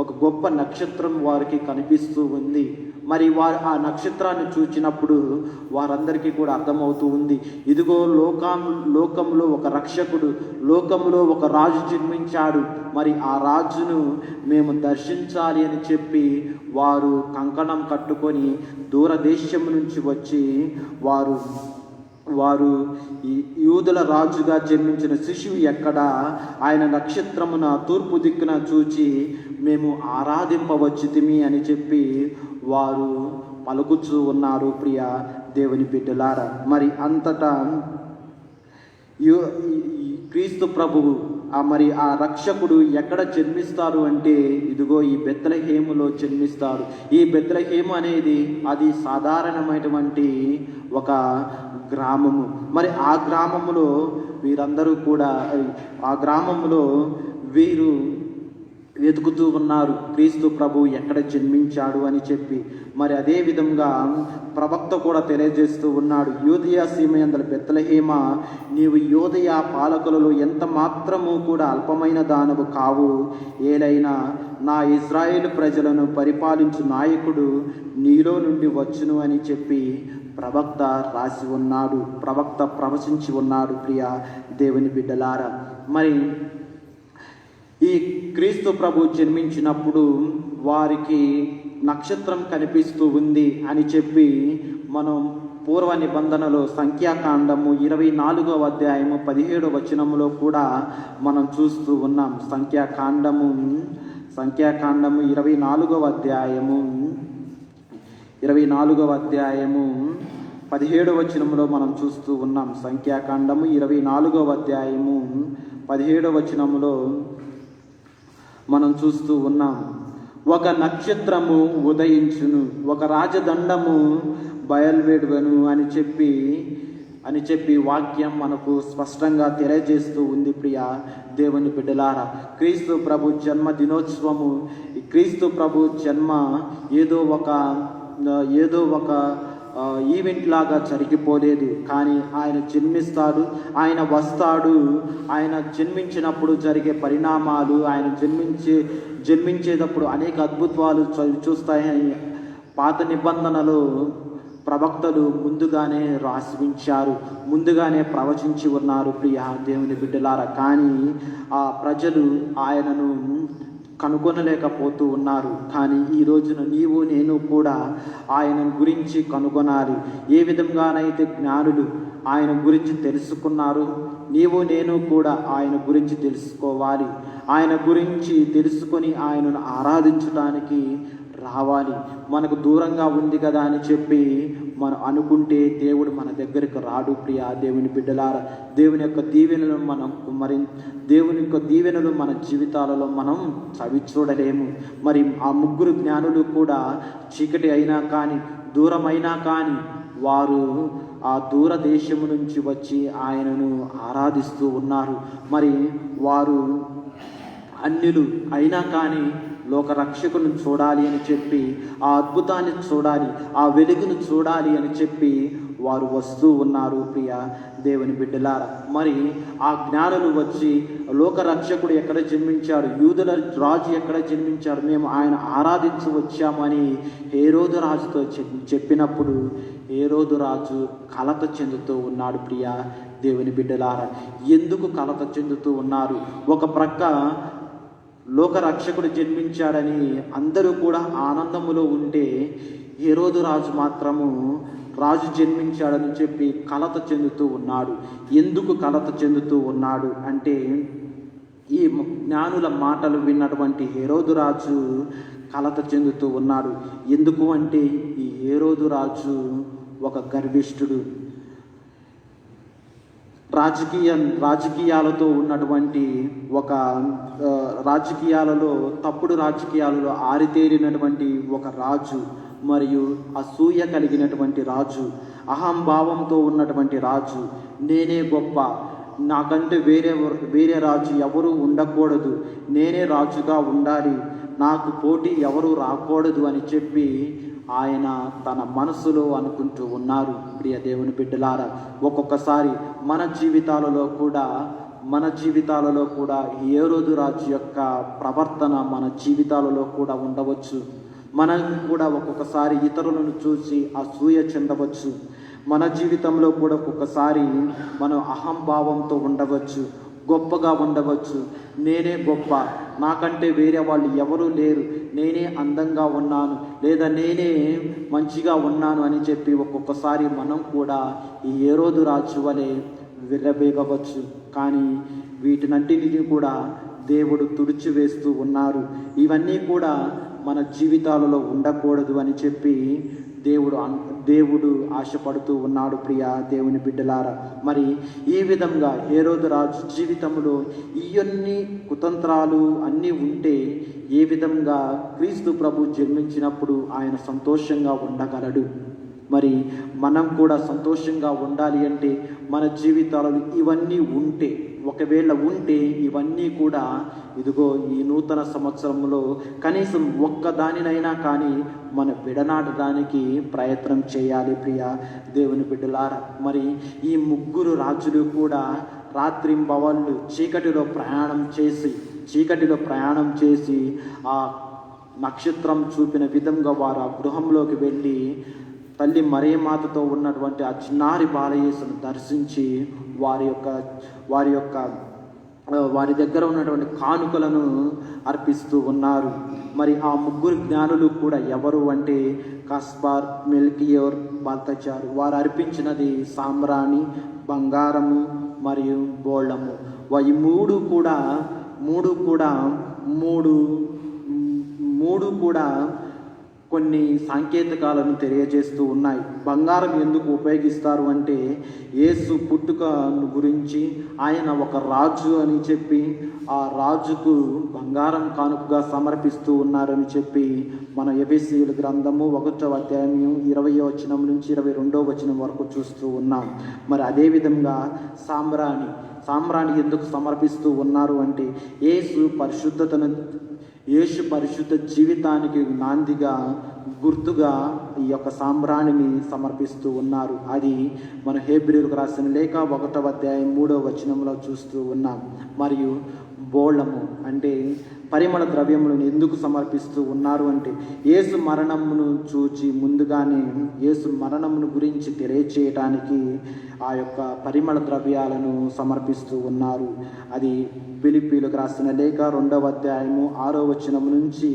ఒక గొప్ప నక్షత్రం వారికి కనిపిస్తూ ఉంది. మరి వారు ఆ నక్షత్రాన్ని చూచినప్పుడు వారందరికీ కూడా అర్థమవుతూ ఉంది, ఇదిగో లోకంలో ఒక రక్షకుడు, లోకంలో ఒక రాజు జన్మించాడు. మరి ఆ రాజును మేము దర్శించాలి అని చెప్పి వారు కంకణం కట్టుకొని దూరదేశం నుంచి వచ్చి వారు ఈ యూదుల రాజుగా జన్మించిన శిశువు ఎక్కడ, ఆయన నక్షత్రమున తూర్పు దిక్కున చూచి మేము ఆరాధింపవచ్చుతిమి అని చెప్పి వారు పలుకుచూ ఉన్నారు. ప్రియ దేవుని బిడ్డలారా, మరి అంతటా క్రీస్తు ప్రభువు మరి ఆ రక్షకుడు ఎక్కడ జన్మిస్తారు అంటే ఇదిగో ఈ బెత్లెహేములో జన్మిస్తారు. ఈ బెత్లెహేము అనేది అది సాధారణమైనటువంటి ఒక గ్రామము. మరి ఆ గ్రామములో వీరందరూ కూడా వీరు వెతుకుతూ ఉన్నారు క్రీస్తు ప్రభు ఎక్కడ జన్మించాడు అని చెప్పి. మరి అదే విధంగా ప్రవక్త కూడా తెలియజేస్తూ ఉన్నాడు, యూదయ సీమయందల బెత్లెహేమ, నీవు యూదయ పాలకులలో ఎంత మాత్రము కూడా అల్పమైన దానవు కావు. ఏలైనా నా ఇజ్రాయేలు ప్రజలను పరిపాలించు నాయకుడు నీలో నుండి వచ్చును అని చెప్పి ప్రవక్త రాసి ఉన్నాడు, ప్రవక్త ప్రవచించి ఉన్నాడు. ప్రియ దేవుని బిడ్డలారా, మరి ఈ క్రీస్తు ప్రభు జన్మించినప్పుడు వారికి నక్షత్రం కనిపిస్తూ ఉంది అని చెప్పి మనం పూర్వ నిబంధనలో సంఖ్యాకాండము 24వ అధ్యాయము 17వ వచనములో కూడా మనం చూస్తూ ఉన్నాం. సంఖ్యాకాండము 24వ అధ్యాయము 17వ వచనంలో మనం చూస్తూ ఉన్నాం. సంఖ్యాకాండము 24వ అధ్యాయము 17వ వచనములో మనం చూస్తూ ఉన్నాం. ఒక నక్షత్రము ఉదయించును, ఒక రాజదండము బయలువెడువను అని చెప్పి వాక్యం మనకు స్పష్టంగా తెలియజేస్తూ ఉంది. ప్రియ దేవుని బిడ్డలారా, క్రీస్తు ప్రభు జన్మ దినోత్సవము, క్రీస్తు ప్రభు జన్మ ఏదో ఒక ఈవెంట్ లాగా జరిగిపోలేదు. కానీ ఆయన జన్మిస్తాడు, ఆయన వస్తాడు. ఆయన జన్మించినప్పుడు జరిగే పరిణామాలు, ఆయన జన్మించేటప్పుడు అనేక అద్భుతాలు చూస్తాయని పాత నిబంధనలు ప్రవక్తలు ముందుగానే రాసి ఉంచారు, ముందుగానే ప్రవచించి ఉన్నారు. ప్రియ దేవుని బిడ్డలారా, కానీ ఆ ప్రజలు ఆయనను కనుగొనలేకపోతూ ఉన్నారు. కానీ ఈ రోజున నీవు నేను కూడా ఆయన గురించి కనుగొనాలి. ఏ విధంగానైతే జ్ఞానులు ఆయన గురించి తెలుసుకున్నారు, నీవు నేను కూడా ఆయన గురించి తెలుసుకోవాలి. ఆయన గురించి తెలుసుకొని ఆయనను ఆరాధించడానికి రావాలి. మనకు దూరంగా ఉంది కదా అని చెప్పి మనం అనుకుంటే దేవుడు మన దగ్గరికి రాడు. ప్రియ దేవుని బిడ్డలారా, దేవుని యొక్క దీవెనలు మన జీవితాలలో మనం చవి చూడలేము. మరి ఆ ముగ్గురు జ్ఞానులు కూడా చీకటి అయినా కానీ, దూరమైనా కానీ వారు ఆ దూరదేశము నుంచి వచ్చి ఆయనను ఆరాధిస్తూ ఉన్నారు. మరి వారు అన్యులు అయినా కానీ లోక రక్షకుని చూడాలి అని చెప్పి, ఆ అద్భుతాన్ని చూడాలి, ఆ వెలుగును చూడాలి అని చెప్పి వారు వస్తూ ఉన్నారు. ప్రియ దేవుని బిడ్డలారా, మరి ఆ జ్ఞానులు వచ్చి లోక రక్షకుడు ఎక్కడ జన్మించాడు, యూదుల రాజు ఎక్కడ జన్మించాడు, మేము ఆయన ఆరాధించి వచ్చామని హేరోదు రాజుతో చెప్పినప్పుడు హేరోదు రాజు కలత చెందుతూ ఉన్నాడు. ప్రియ దేవుని బిడ్డలారా, ఎందుకు కలత చెందుతూ ఉన్నారు? ఒక ప్రక్క లోక రక్షకుడు జన్మించాడని అందరూ కూడా ఆనందములో ఉంటే, హేరోదు రాజు మాత్రము రాజు జన్మించాడని చెప్పి కలత చెందుతూ ఉన్నాడు. ఎందుకు కలత చెందుతూ ఉన్నాడు అంటే, ఈ జ్ఞానుల మాటలు విన్నటువంటి హేరోదు రాజు కలత చెందుతూ ఉన్నాడు. ఎందుకు అంటే, ఈ హేరోదు రాజు ఒక గర్విష్ఠుడు. రాజకీయాలతో ఉన్నటువంటి ఒక రాజకీయాలలో తప్పుడు రాజకీయాలలో ఆరితేరినటువంటి ఒక రాజు, మరియు అసూయ కలిగినటువంటి రాజు, అహంభావంతో ఉన్నటువంటి రాజు, నేనే గొప్ప, నాకంటే వేరే రాజు ఎవరు ఉండకూడదు, నేనే రాజుగా ఉండాలి, నాకు పోటీ ఎవరు రాకూడదు అని చెప్పి ఆయన తన మనసులో అనుకుంటూ ఉన్నారు. ప్రియ దేవుని బిడ్డలారా, ఒక్కొక్కసారి మన జీవితాలలో కూడా హేరోదు రాజు యొక్క ప్రవర్తన మన జీవితాలలో కూడా ఉండవచ్చు. మనం కూడా ఒక్కొక్కసారి ఇతరులను చూసి అసూయ చెందవచ్చు. మన జీవితంలో కూడా ఒక్కొక్కసారి మనం అహంభావంతో ఉండవచ్చు, గొప్పగా ఉండవచ్చు. నేనే గొప్ప, నాకంటే వేరే వాళ్ళు ఎవరూ లేరు, నేనే అందంగా ఉన్నాను, లేదా నేనే మంచిగా ఉన్నాను అని చెప్పి ఒక్కొక్కసారి మనం కూడా ఈ హేరోదు రాజు వలె విర్రబీగవచ్చు. కానీ వీటినంటిని కూడా దేవుడు తుడిచివేస్తూ ఉన్నారు. ఇవన్నీ కూడా మన జీవితాలలో ఉండకూడదు అని చెప్పి దేవుడు ఆశపడుతూ ఉన్నాడు. ప్రియ దేవుని బిడ్డలారా, మరి ఈ విధంగా హేరోదు రాజు జీవితంలో ఇవన్నీ కుతంత్రాలు అన్నీ ఉంటే ఏ విధంగా క్రీస్తు ప్రభు జన్మించినప్పుడు ఆయన సంతోషంగా ఉండగలడు? మరి మనం కూడా సంతోషంగా ఉండాలి అంటే మన జీవితాలలో ఇవన్నీ ఉంటే, ఒకవేళ ఉంటే ఇవన్నీ కూడా ఇదిగో ఈ నూతన సంవత్సరంలో కనీసం ఒక్కదానినైనా కానీ మనం విడనాడడానికి ప్రయత్నం చేయాలి. ప్రియ దేవుని బిడ్డలారా, మరి ఈ ముగ్గురు రాజులు కూడా రాత్రింబవళ్ళు చీకటిలో ప్రయాణం చేసి ఆ నక్షత్రం చూపిన విధంగా వారు ఆ గృహంలోకి వెళ్ళి తల్లి మరియమాతతో ఉన్నటువంటి ఆ చిన్నారి బాలయేసును దర్శించి వారి దగ్గర ఉన్నటువంటి కానుకలను అర్పిస్తూ ఉన్నారు. మరి ఆ ముగ్గురు జ్ఞానులు కూడా ఎవరు అంటే కస్పార్, మెల్కియోర్, బాల్తజారు. వారు అర్పించినది సాంబ్రాణి, బంగారము మరియు బోళము. ఈ మూడు కూడా కొన్ని సాంకేతికాలను తెలియజేస్తూ ఉన్నాయి. బంగారం ఎందుకు ఉపయోగిస్తారు అంటే యేసు పుట్టుకను గురించి, ఆయన ఒక రాజు అని చెప్పి ఆ రాజుకు బంగారం కానుకగా సమర్పిస్తూ ఉన్నారని చెప్పి మన ఎఫెసీయుల గ్రంథము 1వ అధ్యాయం 20వ వచనం నుంచి 22వ వచనం వరకు చూస్తూ ఉన్నాం. మరి అదేవిధంగా సాంబ్రాణి ఎందుకు సమర్పిస్తూ ఉన్నారు అంటే యేసు పరిశుద్ధ జీవితానికి నాందిగా, గుర్తుగా ఈ యొక్క సాంబ్రాణిని సమర్పిస్తూ ఉన్నారు. అది మన హెబ్రీయులకు రాసిన లేఖ 1వ అధ్యాయం 3వ వచనంలో చూస్తూ ఉన్నాం. మరియు బోళము అంటే పరిమళ ద్రవ్యములను ఎందుకు సమర్పిస్తూ ఉన్నారు అంటే యేసు మరణమును చూచి ముందుగానే యేసు మరణమును గురించి తెలియచేయటానికి ఆ యొక్క పరిమళ ద్రవ్యాలను సమర్పిస్తూ ఉన్నారు. అది ఫిలిప్పీయులకు రాసిన లేఖ 2వ అధ్యాయము 6వ వచనం నుంచి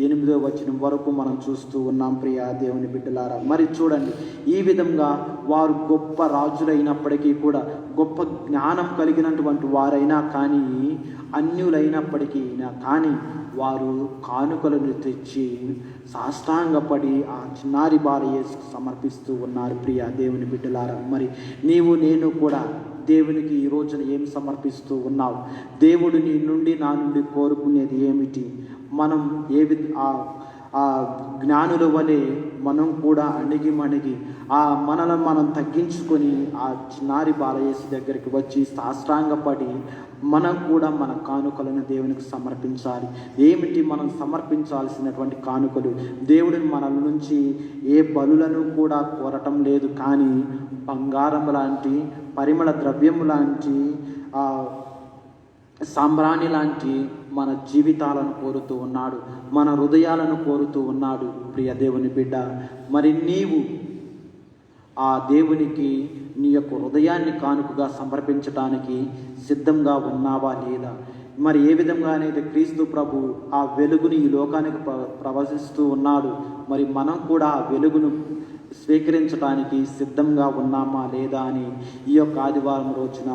8వ వచనం వరకు మనం చూస్తూ ఉన్నాం. ప్రియ దేవుని బిడ్డలారా, మరి చూడండి, ఈ విధంగా వారు గొప్ప రాజులైనప్పటికీ కూడా, గొప్ప జ్ఞానం కలిగినటువంటి వారైనా కానీ, అన్యులైనప్పటికీ కానీ వారు కానుకలను తెచ్చి సాష్టాంగపడి ఆ చిన్నారి బాలయేసుకు సమర్పిస్తూ ఉన్నారు. ప్రియ దేవుని బిడ్డలారా, మరి నీవు నేను కూడా దేవునికి ఈ రోజున ఏం సమర్పిస్తూ ఉన్నావు? దేవుడు నీ నుండి నా నుండి కోరుకునేది ఏమిటి? మనం ఆ జ్ఞానుల వలె మనం కూడా అణిగి మనలను మనం తగ్గించుకొని ఆ చిన్నారి బాలయేసు దగ్గరికి వచ్చి సాష్టాంగపడి మనం కూడా మన కానుకలను దేవునికి సమర్పించాలి. ఏమిటి మనం సమర్పించాల్సినటువంటి కానుకలు? దేవుడిని మన నుంచి ఏ బలులను కూడా కోరటం లేదు, కానీ బంగారం లాంటి, పరిమళ ద్రవ్యము లాంటి, సాంబ్రాణి లాంటి మన జీవితాలను కోరుతూ ఉన్నాడు, మన హృదయాలను కోరుతూ ఉన్నాడు. ప్రియ దేవుని బిడ్డ, మరి నీవు ఆ దేవునికి నీ యొక్క హృదయాన్ని కానుకగా సమర్పించడానికి సిద్ధంగా ఉన్నావా లేదా? మరి ఏ విధంగా అనేది క్రీస్తు ప్రభు ఆ వెలుగుని ఈ లోకానికి ప్రవహిస్తూ ఉన్నాడు, మరి మనం కూడా ఆ వెలుగును స్వీకరించడానికి సిద్ధంగా ఉన్నామా లేదా అని ఈ యొక్క ఆదివారం రోజున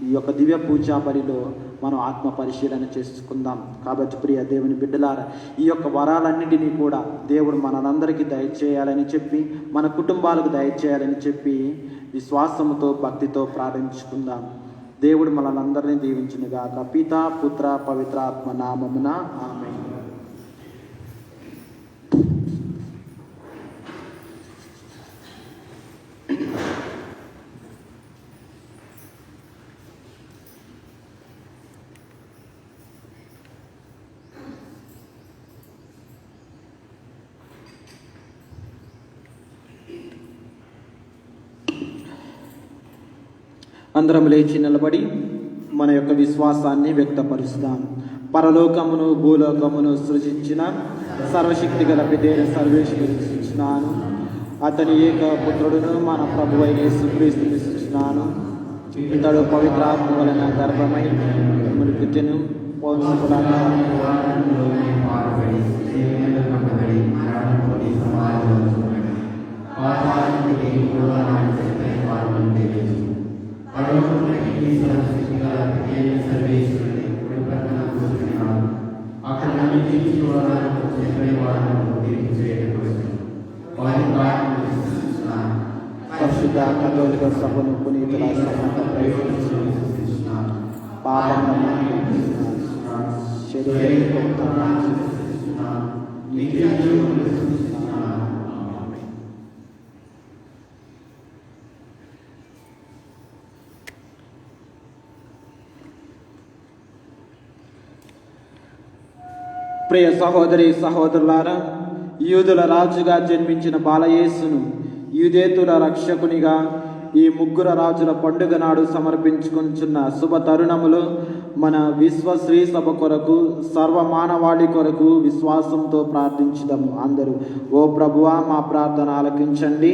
ఈ యొక్క దివ్య పూజా బలిలో మనం ఆత్మ పరిశీలన చేసుకుందాం. కాబట్టి ప్రియ దేవుని బిడ్డలారా, ఈ యొక్క వరాలన్నింటినీ కూడా దేవుడు మనందరికీ దయచేయాలని చెప్పి, మన కుటుంబాలకు దయచేయాలని చెప్పి విశ్వాసముతో, భక్తితో ప్రారంభించుకుందాం. దేవుడు మనల్ని దీవించునుగాక. పిత పుత్ర పవిత్రాత్మ నామమున ఆమేన్. అందరం లేచి నిలబడి మన యొక్క విశ్వాసాన్ని వ్యక్తపరుస్తాం. పరలోకమును భూలోకమును సృజించిన సర్వశక్తి గల పితైన సర్వేశ్వరుని సృష్టించినాను. అతని ఏక పుత్రుడును మన ప్రభువైన యేసుక్రీస్తుని సృష్టించినాను. ఇతడు పవిత్రాత్మ వలన గర్భమై మృతిను పరిశుద్ధ కథోలిక సభను పునీతుల సమత ప్రియ సహోదరి సహోదరులారా, యూదుల రాజుగా జన్మించిన బాలయేసును యూదేతుల రక్షకునిగా ఈ ముగ్గురు రాజుల పండుగ నాడు సమర్పించుకుంటున్న శుభ తరుణములో మన విశ్వశ్రీ సభ కొరకు సర్వమానవాళి కొరకు విశ్వాసంతో ప్రార్థించుదాము. అందరూ ఓ ప్రభువా మా ప్రార్థన ఆలకించండి.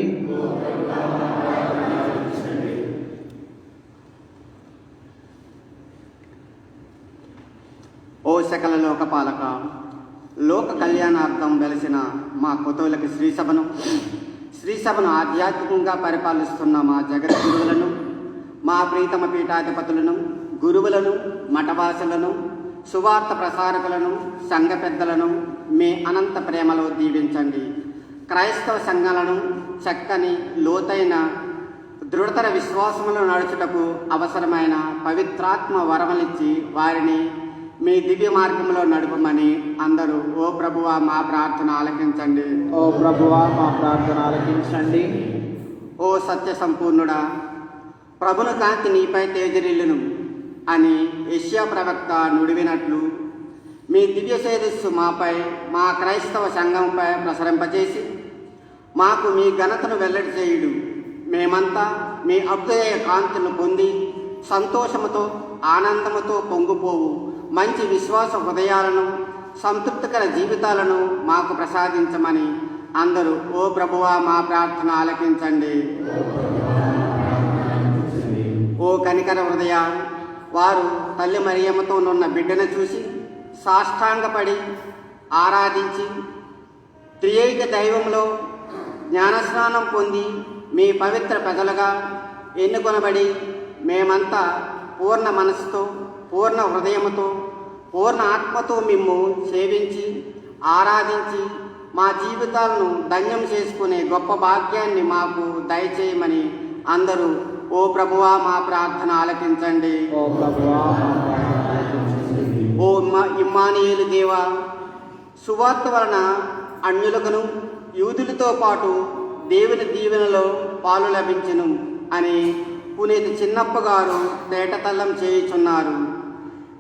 ఓ సకల లోకపాలక, లోక కళ్యాణార్థం వెలిసిన మా కొతోలకి శ్రీసభను ఆధ్యాత్మికంగా పరిపాలిస్తున్న మా జగద్గురువులను, మా ప్రీతమ పీఠాధిపతులను, గురువులను, మఠవాసులను, సువార్త ప్రసారకులను, సంఘ పెద్దలను మీ అనంత ప్రేమలో దీవించండి. క్రైస్తవ సంఘాలను చక్కని లోతైన దృఢతర విశ్వాసములు నడుచుటకు అవసరమైన పవిత్రాత్మ వరమలిచ్చి వారిని మీ దివ్య మార్గంలో నడుపమని అందరూ ఓ ప్రభువా మా ప్రార్థన ఆలకించండి. ఓ ప్రభువా మా ప్రార్థన ఆలకించండి. ఓ సత్య సంపూర్ణుడా, ప్రభుని కాంతి నీపై తేజరిల్లును అని యెషయా ప్రవక్త నుడివినట్లు మీ దివ్య సేదస్సు మాపై, మా క్రైస్తవ సంఘంపై ప్రసరింపచేసి మాకు మీ ఘనతను వెల్లడి చేయుడు. మేమంతా మీ అభ్యుదయ కాంతిని పొంది సంతోషముతో ఆనందముతో పొంగిపోవు మంచి విశ్వాస హృదయాలను, సంతృప్తికర జీవితాలను మాకు ప్రసాదించమని అందరూ ఓ ప్రభువా మా ప్రార్థన ఆలకించండి. ఓ కనికర హృదయ, వారు తల్లి మరియమ్మతో నున్న బిడ్డను చూసి సాష్టాంగపడి ఆరాధించి త్రియేక దైవంలో జ్ఞానస్నానం పొంది మీ పవిత్ర ప్రజలుగా ఎన్నుకొనబడి మేమంతా పూర్ణ మనసుతో, పూర్ణ హృదయముతో, పూర్ణ ఆత్మతో మిమ్ము సేవించి ఆరాధించి మా జీవితాలను ధన్యం చేసుకునే గొప్ప భాగ్యాన్ని మాకు దయచేయమని అందరూ ఓ ప్రభువా మా ప్రార్థన ఆలకించండి. ఓ ఇమ్మానుయేలు దేవా, సువార్త వలన అన్యులకును యూదులతో పాటు దేవుని దీవెనలో పాలు లభించును అని పునీత చిన్నప్ప గారు తేటతల్లం చేయుచున్నారు.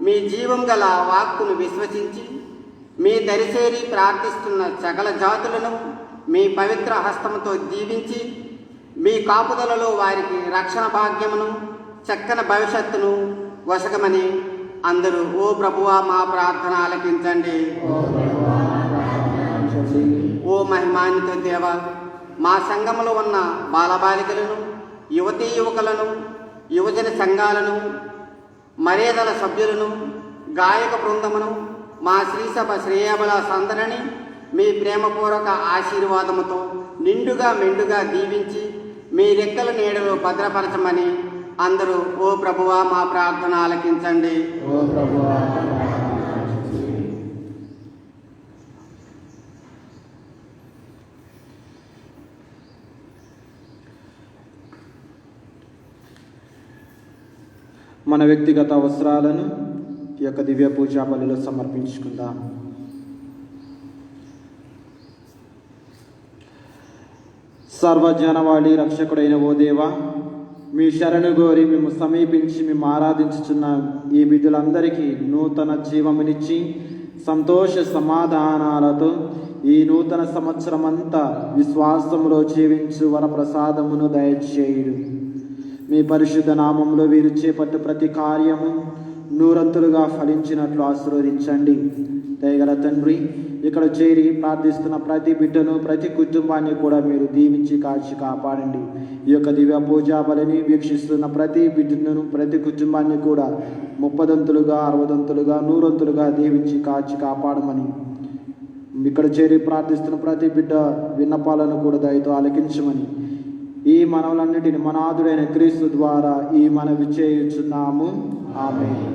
మీ జీవం గల వాక్కును విశ్వసించి మీ దరిసేరి ప్రార్థిస్తున్న సకల జాతులను మీ పవిత్ర హస్తముతో దీవించి మీ కాపుదలలో వారికి రక్షణ భాగ్యమును, చక్కని భవిష్యత్తును వసగమని అందరూ ఓ ప్రభువా మా ప్రార్థన ఆలకించండి. ఓ మహిమాన్విత దేవ, మా సంఘములో ఉన్న బాలబాలికలను, యువతీ యువకులను, యువజన సంఘాలను, మర్యాదల సభ్యులను, గాయక బృందమును, మా శ్రీసభ శ్రేయాభిలాషులందరినీ మీ ప్రేమపూర్వక ఆశీర్వాదముతో నిండుగా మెండుగా దీవించి మీ రెక్కల నీడలో భద్రపరచమని అందరూ ఓ ప్రభువా మా ప్రార్థన ఆలకించండి. మన వ్యక్తిగత అవసరాలను ఈ యొక్క దివ్య పూజా బలిలో సమర్పించుకుందాం. సర్వజనవాళి రక్షకుడైన ఓ దేవా, మీ శరణు గోరి మేము సమీపించి మేము ఆరాధించుచున్న ఈ బిడ్డలందరికీ నూతన జీవమునిచ్చి సంతోష సమాధానాలతో ఈ నూతన సంవత్సరం అంతా విశ్వాసములో జీవించు వరప్రసాదమును దయచేయుడు. మీ పరిశుద్ధ నామంలో వీరు చేపట్టు ప్రతి కార్యము నూరంతులుగా ఫలించినట్లు ఆశీర్వదించండి. దయగల తండ్రి, ఇక్కడ చేరి ప్రార్థిస్తున్న ప్రతి బిడ్డను ప్రతి కుటుంబాన్ని కూడా మీరు దీవించి కాచి కాపాడండి. ఈ యొక్క దివ్య పూజా బలిని వీక్షిస్తున్న ప్రతి బిడ్డను ప్రతి కుటుంబాన్ని కూడా 30దంతులుగా 60దంతులుగా 100దంతులుగా దీవించి కాచి కాపాడమని, ఇక్కడ చేరి ప్రార్థిస్తున్న ప్రతి బిడ్డ విన్నపాలను కూడా దయతో ఆలకించమని ఈ మనవులన్నిటిని మనాథుడైన క్రీస్తు ద్వారా ఈ మనవి చేయుచున్నాము. ఆమేన్.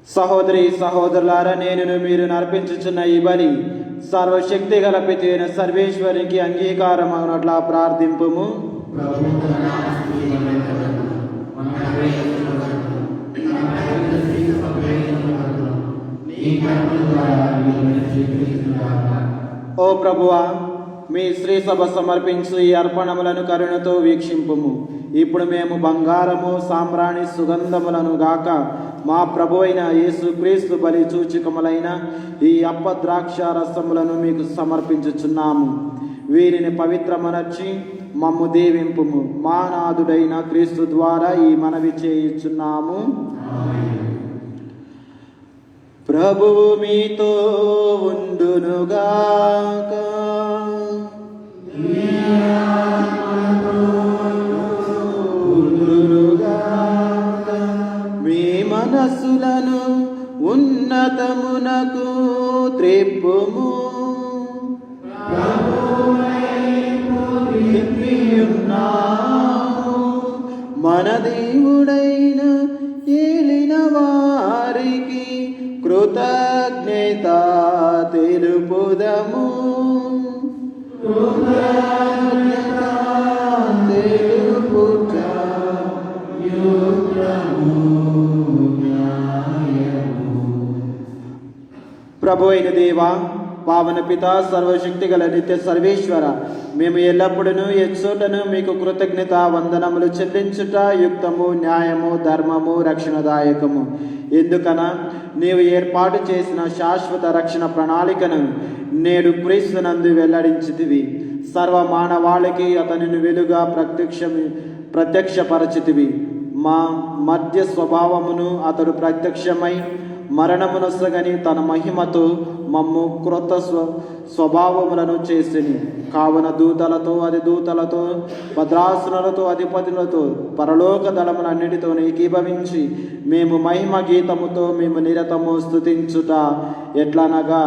సహోదరి సహోదరులారా, నేను మీరు అర్పించుచున్న ఈ బలి సర్వశక్తి గల పిత అయిన సర్వేశ్వరునికి అంగీకారం అన్నట్లా ప్రార్థింపుము. ఓ ప్రభువా, మీ శ్రీ సభ సమర్పించు ఈ అర్పణములను కరుణతో వీక్షింపుము. ఇప్పుడు మేము బంగారము సాంబ్రాణి సుగంధములను గాక మా ప్రభు అయిన యేసుక్రీస్తు బలి సూచకములైన ఈ అప్ప ద్రాక్ష రసములను మీకు సమర్పించుచున్నాము. వీరిని పవిత్రమనర్చి మమ్ము దీవింపుము. మా నాథుడైన క్రీస్తు ద్వారా ఈ మనవి చేయుచున్నాము. ప్రభువు మీతో ఉండునుగాక. మీ మనస్సులను ఉన్నతమునకు త్రిప్పుము. మన దేవుడైన ఏలిన వారికి కృతజ్ఞత తెలుపుదము. కృతజ్ఞత తెలుపుట ప్రభు అయిన దేవా, పావన పిత, సర్వశక్తి గల నిత్య సర్వేశ్వర, మేము ఎల్లప్పుడూ ఎచ్చోటను మీకు కృతజ్ఞత వందనములు చెల్లించుట యుక్తము, న్యాయము, ధర్మము, రక్షణదాయకము. ఎందుకన నీవు ఏర్పాటు చేసిన శాశ్వత రక్షణ ప్రణాళికను నేడు క్రీస్తునందు వెల్లడించితివి. సర్వ మానవాళికి అతనిని వెలుగా ప్రత్యక్షపరచితివి. మా మధ్య స్వభావమును అతడు ప్రత్యక్షమై మరణమునొసగని తన మహిమతో మమ్ము క్రొత్త స్వభావములను చేసిని. కావున దూతలతో, అధిదూతలతో, భద్రాసునులతో, అధిపతులతో, పరలోక దళములన్నిటితో ఏకీభవించి మేము మహిమ గీతముతో మేము నిరతము స్తుతించుట ఎట్లనగా,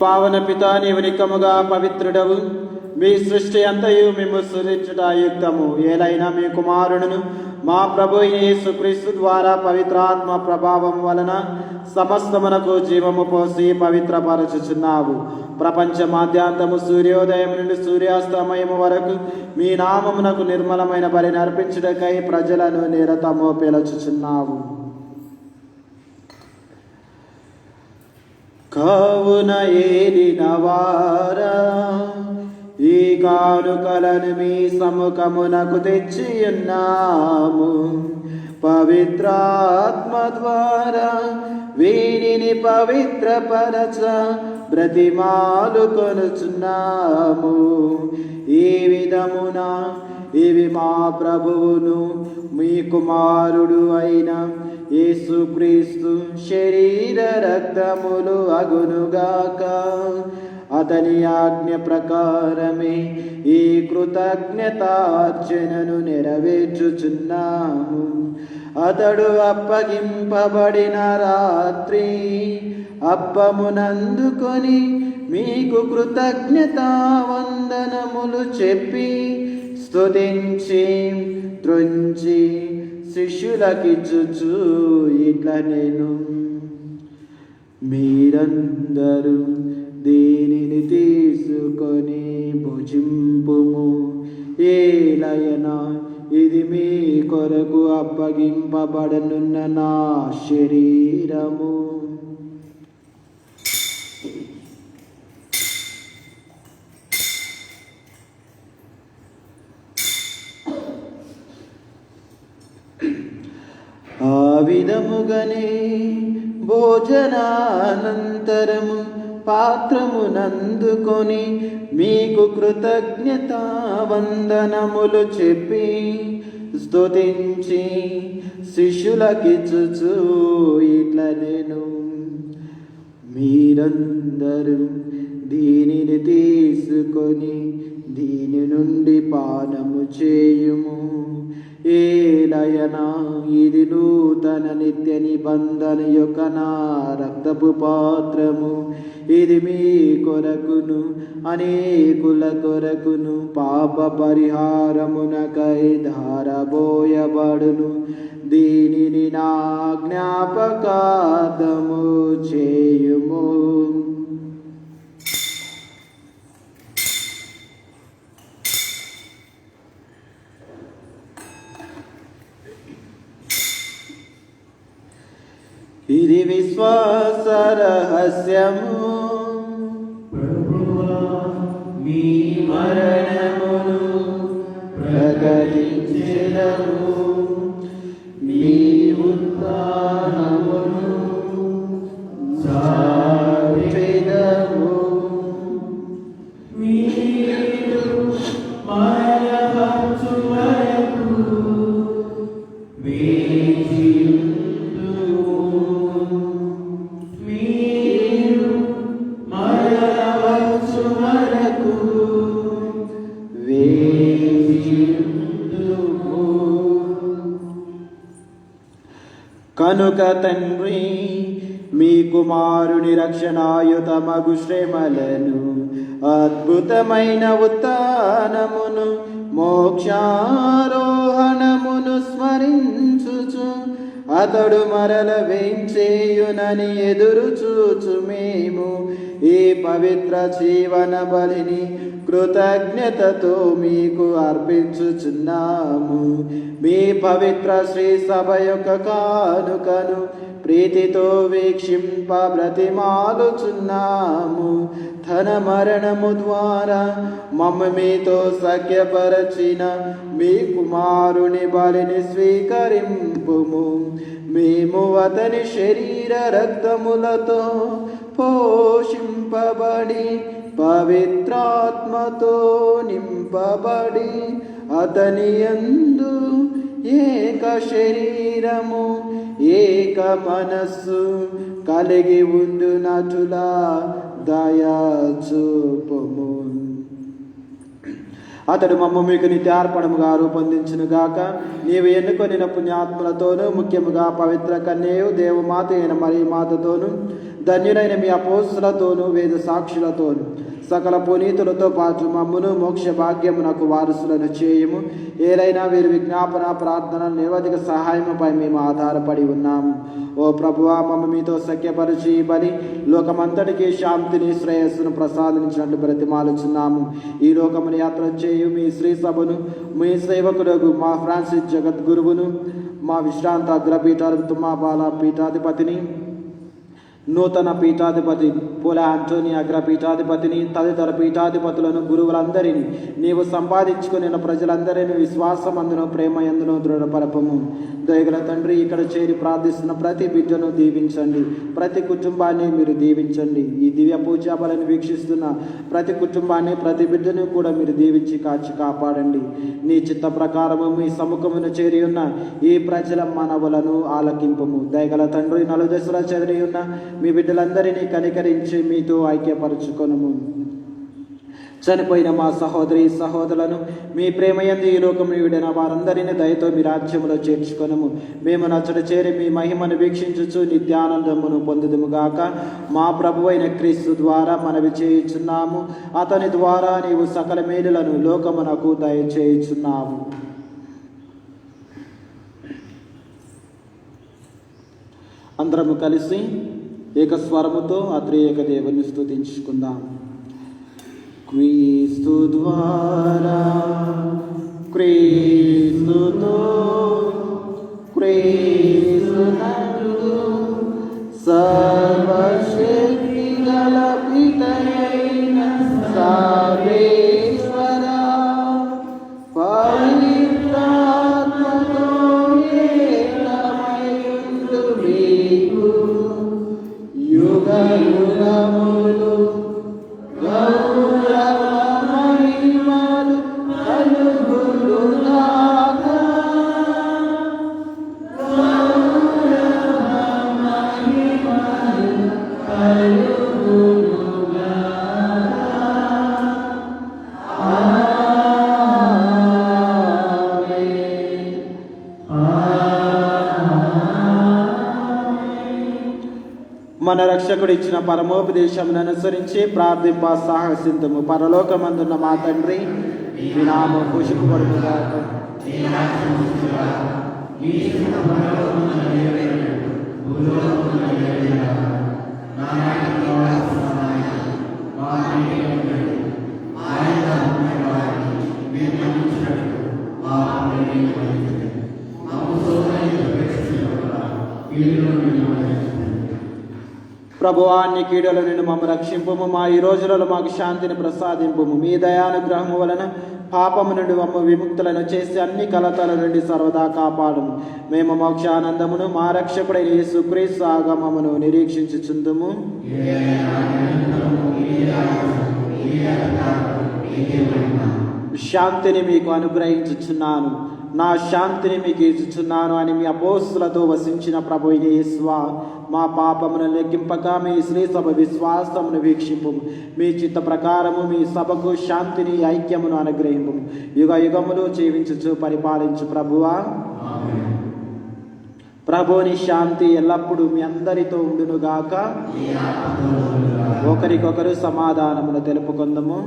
పావన పిత, నీవు నిక్కముగా పవిత్రుడవు. మీ సృష్టి అంతయు మేము సృజించుట యుక్తము. ఏలైనా మీ కుమారుడును మా ప్రభు యేసుక్రీస్తు ద్వారా పవిత్రాత్మ ప్రభావం వలన సమస్తమునకు జీవము పోసి పవిత్రపరచుచున్నావు. ప్రపంచ మాధ్యాంతము సూర్యోదయం నుండి సూర్యాస్తమయము వరకు మీ నామమునకు నిర్మలమైన బలి నర్పించుటకై ప్రజలను నిరతము పిలుచుచున్నావు. కావున ఏలిన వారా, ఈ కానుకలను మీ సముఖమునకు తెచ్చి ఉన్నాము. పవిత్రాత్మ ద్వారా వీరిని పవిత్రపరచ బ్రతిమాలు కొనుచున్నాము. ఈ విధమున ఇవి మా ప్రభువును మీ కుమారుడు అయిన యేసుక్రీస్తు శరీర రక్తములు అగునుగాక. అతని ఆజ్ఞ ప్రకారమే ఈ కృతజ్ఞతార్చనను నెరవేర్చుచున్నాము. అతడు అప్పగింపబడిన రాత్రి అప్పమునందుకొని మీకు కృతజ్ఞతా వందనములు చెప్పి స్తుతించి త్రుంచి శిష్యులకిచ్చుచు ఇట్లా నేను, మీరందరూ దీనిని తీసుకొని భుజింపుము. ఏలయనా ఇది మీ కొరకు అప్పగింపబడనున్న నా శరీరము. ఆ విధముగానే భోజనానంతరము పాత్రమునందుకొని మీకు కృతజ్ఞతా వందనములు చెప్పి స్తుతించి శిష్యులకిచ్చుచు ఇట్లా నేను, మీరందరూ దీనిని తీసుకొని దీని నుండి పానము చేయుము. ఏలయనా ఇది నూతన నిత్య నిబంధన యొక్క నా రక్తపు పాత్రము. ఇది మీ కొరకును అనేకుల కొరకును పాప పరిహారమునకై ధారబోయబడును. దీనిని నా జ్ఞాపకార్థము చేయుము. ఇది విశ్వాస రహస్యము. మీ మరణమును ప్రకటించెదము, మీ ఉత్థానమును చాటెదము. మీరు మరణవచ్చు వరకు వేచియుందుము. మీరు మరణవచ్చు వరకు వేచియుందుము. కనుక తండ్రి, మీ కుమారుని రక్షణాయుతమగు శ్రమలను, అద్భుతమైన ఉత్థానమును, మోక్షారోహణమును స్మరించుచు అతడు మరల వేంచేయునని ఎదురు చూచు మేము ఈ పవిత్ర జీవన బలిని కృతజ్ఞతతో మీకు అర్పించుచున్నాము. మీ పవిత్ర శ్రీ సభ యొక్క కానుకను ప్రీతితో వీక్షింప బ్రతిమాలుచున్నాము. తన మరణము ద్వారా మమ్మ మీతో సఖ్యపరచిన మీ కుమారుని బలిని స్వీకరింపుము. మేము అతని శరీర రక్తములతో పోషింపబడి పవిత్రాత్మతో నింపబడి అతని యందు ఏక శరీరము ఏక మనస్సు కలిగి ఉండునటులా దయా చూపుము. అతడు మమ్మ మీకు నిత్యార్పణముగా రూపొందించును గాక. నీవు ఎన్నుకొనిన పుణ్యాత్మలతోనూ, ముఖ్యముగా పవిత్ర కన్యయు దేవమాత అయిన మరియ మాతతోనూ, ధన్యులైన మీ అపోస్తులతోనూ, వేద సాక్షులతోనూ, సకల పునీతులతో పాటు మమ్మును మోక్ష భాగ్యమునకు వారసులను చేయుము. ఏలైనా వీరి విజ్ఞాపన ప్రార్థన నిరవధిక సహాయముపై మేము ఆధారపడి ఉన్నాము. ఓ ప్రభువా, మమ్మ మీతో సఖ్యపరిచి బలి లోకమంతటికి శాంతిని శ్రేయస్సును ప్రసాదించినట్టు బ్రతిమాలుచున్నాము. ఈ లోకమును యాత్ర చేయు మీ శ్రీ సభను, మీ సేవకుడు మా ఫ్రాన్సిస్ జగద్గురువును, మా విశ్రాంత అగ్రపీఠాధిపతి తుమ్మాబాల పీఠాధిపతిని, నూతన పీఠాధిపతి పూల ఆంటోనీ అగ్రపీఠాధిపతిని, తదితర పీఠాధిపతులను, గురువులందరినీ, నీవు సంపాదించుకుని ప్రజలందరినీ విశ్వాసమందును ప్రేమయందును దృఢపరపము. దయగల తండ్రి, ఇక్కడ చేరి ప్రార్థిస్తున్న ప్రతి బిడ్డను దీవించండి. ప్రతి కుటుంబాన్ని మీరు దీవించండి. ఈ దివ్య పూజా బలిని వీక్షిస్తున్న ప్రతి కుటుంబాన్ని, ప్రతి బిడ్డను కూడా మీరు దీవించి కాచి కాపాడండి. నీ చిత్త ప్రకారము మీ సముఖమును చేరి ఉన్న ఈ ప్రజల మనవులను ఆలకింపము. దయగల తండ్రి, నలుదశల చెదిరి ఉన్న మీ బిడ్డలందరినీ కనికరించి మీతో ఐక్యపరచుకొనుము. చనిపోయిన మా సహోదరి సహోదరులను మీ ప్రేమయందు ఈ లోకము విడిన వారందరినీ దయతో మీ రాజ్యములో చేర్చుకొనుము. మేము నచ్చట చేరి మీ మహిమను వీక్షించుచు నిత్యానందమును పొందుదుముగాక. మా ప్రభువైన క్రీస్తు ద్వారా మనవి చేయుచున్నాము. అతని ద్వారా నీవు సకల మేలులను లోకమునకు దయచేయుచున్నావు. అందరము కలిసి ఏకస్వరముతో ఆ త్రియేక దేవుని స్తుతించుకుందాం. క్రీస్తు ద్వారా, క్రీస్తుతో, క్రీస్తునందు సర్వశక్తి గల పితయైన సర్వేశ్వరా, పవిత్రాత్మతో ఏకమైయుండు మీకు యుగ యుగములు గౌరవ మహిమలు కలుగునుగాక. గౌరవ మహిమలు కలుగునుగాక. ఆమేన్. మన రక్షకుడు ఇచ్చిన పరమోపదేశమును అనుసరించి ప్రార్థింప సాహసింతము. పరలోకమందున్న మా తండ్రి, మీ నామము పూజింపబడునుగాక. ప్రభువా, నీ కీడుల నుండి మమ్మ రక్షింపుము. మా ఈ రోజులలో మాకు శాంతిని ప్రసాదింపుము. మీ దయానుగ్రహము వలన పాపము నుండి మమ్మ విముక్తులను చేసి అన్ని కలతల నుండి సర్వదా కాపాడుము. మేము మోక్షానందమును మా రక్షకుడైన యేసుక్రీస్తు ఆగమమును నిరీక్షించుచుందుము. శాంతిని మీకు అనుగ్రహించుచున్నాను, నా శాంతిని మీకు ఇచ్చుచున్నాను అని మీ అపోస్తులతో వసించిన ప్రభువైన యేసువా, మా పాపమును లెక్కింపక మీ శ్రీ సభ విశ్వాసమును వీక్షింపు. మీ చిత్త ప్రకారము మీ సభకు శాంతిని ఐక్యమును అనుగ్రహింపు. యుగ యుగములు జీవించుచు పరిపాలించు ప్రభువా. ప్రభుని శాంతి ఎల్లప్పుడూ మీ అందరితో ఉండునుగాక. ఒకరికొకరు సమాధానమును తెలుపుకుందము.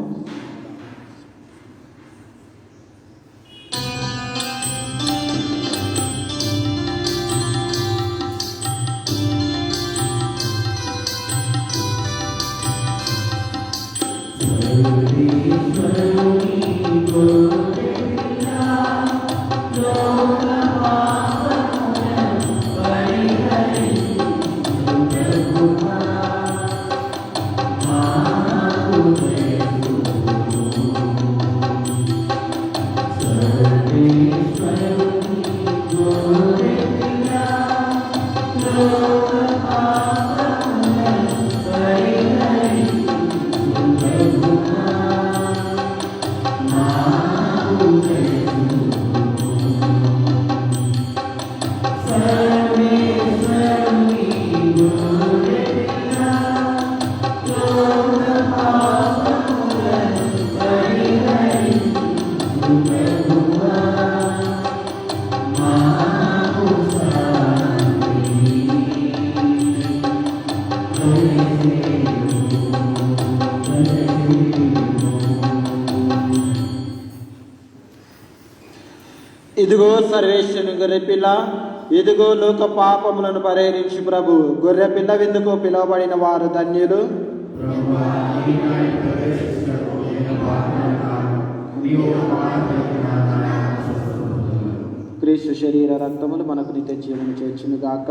ఇదిగో సర్వేశ్వరుని గొర్రెపిల్ల, ఇదిగో లోక పాపములను పరిహరించు ప్రభు. గొర్రెపిల్ల విందుకు పిలువబడిన వారు ధన్యులు. క్రీస్తు శరీర రక్తములు మనకు నిత్య జీవనం చేర్చును గాక.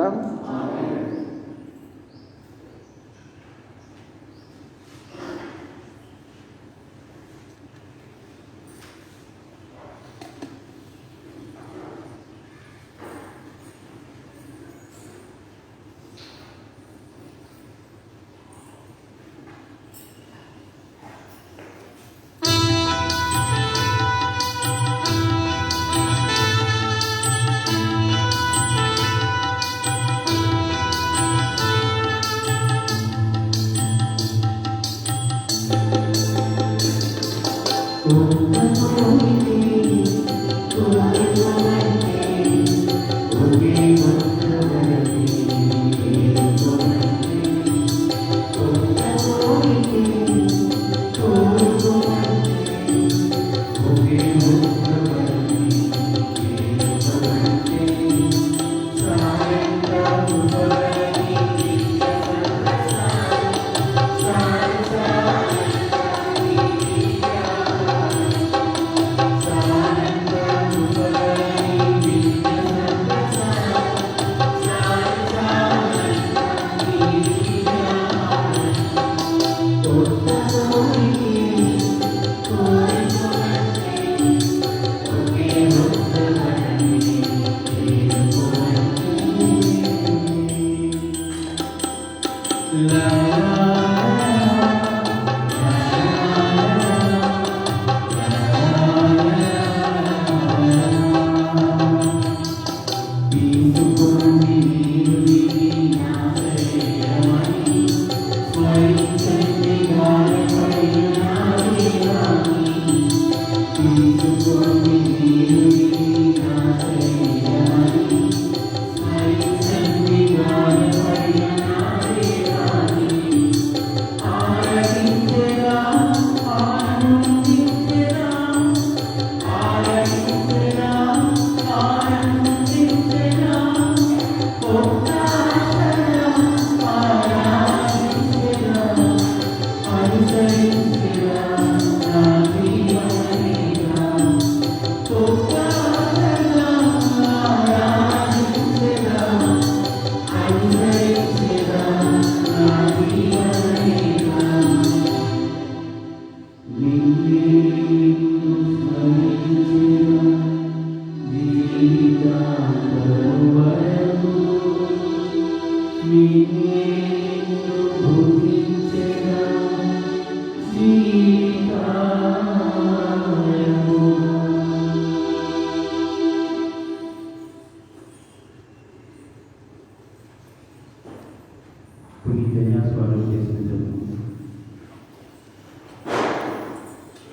పునీత న్యాస్వాలు చేసిన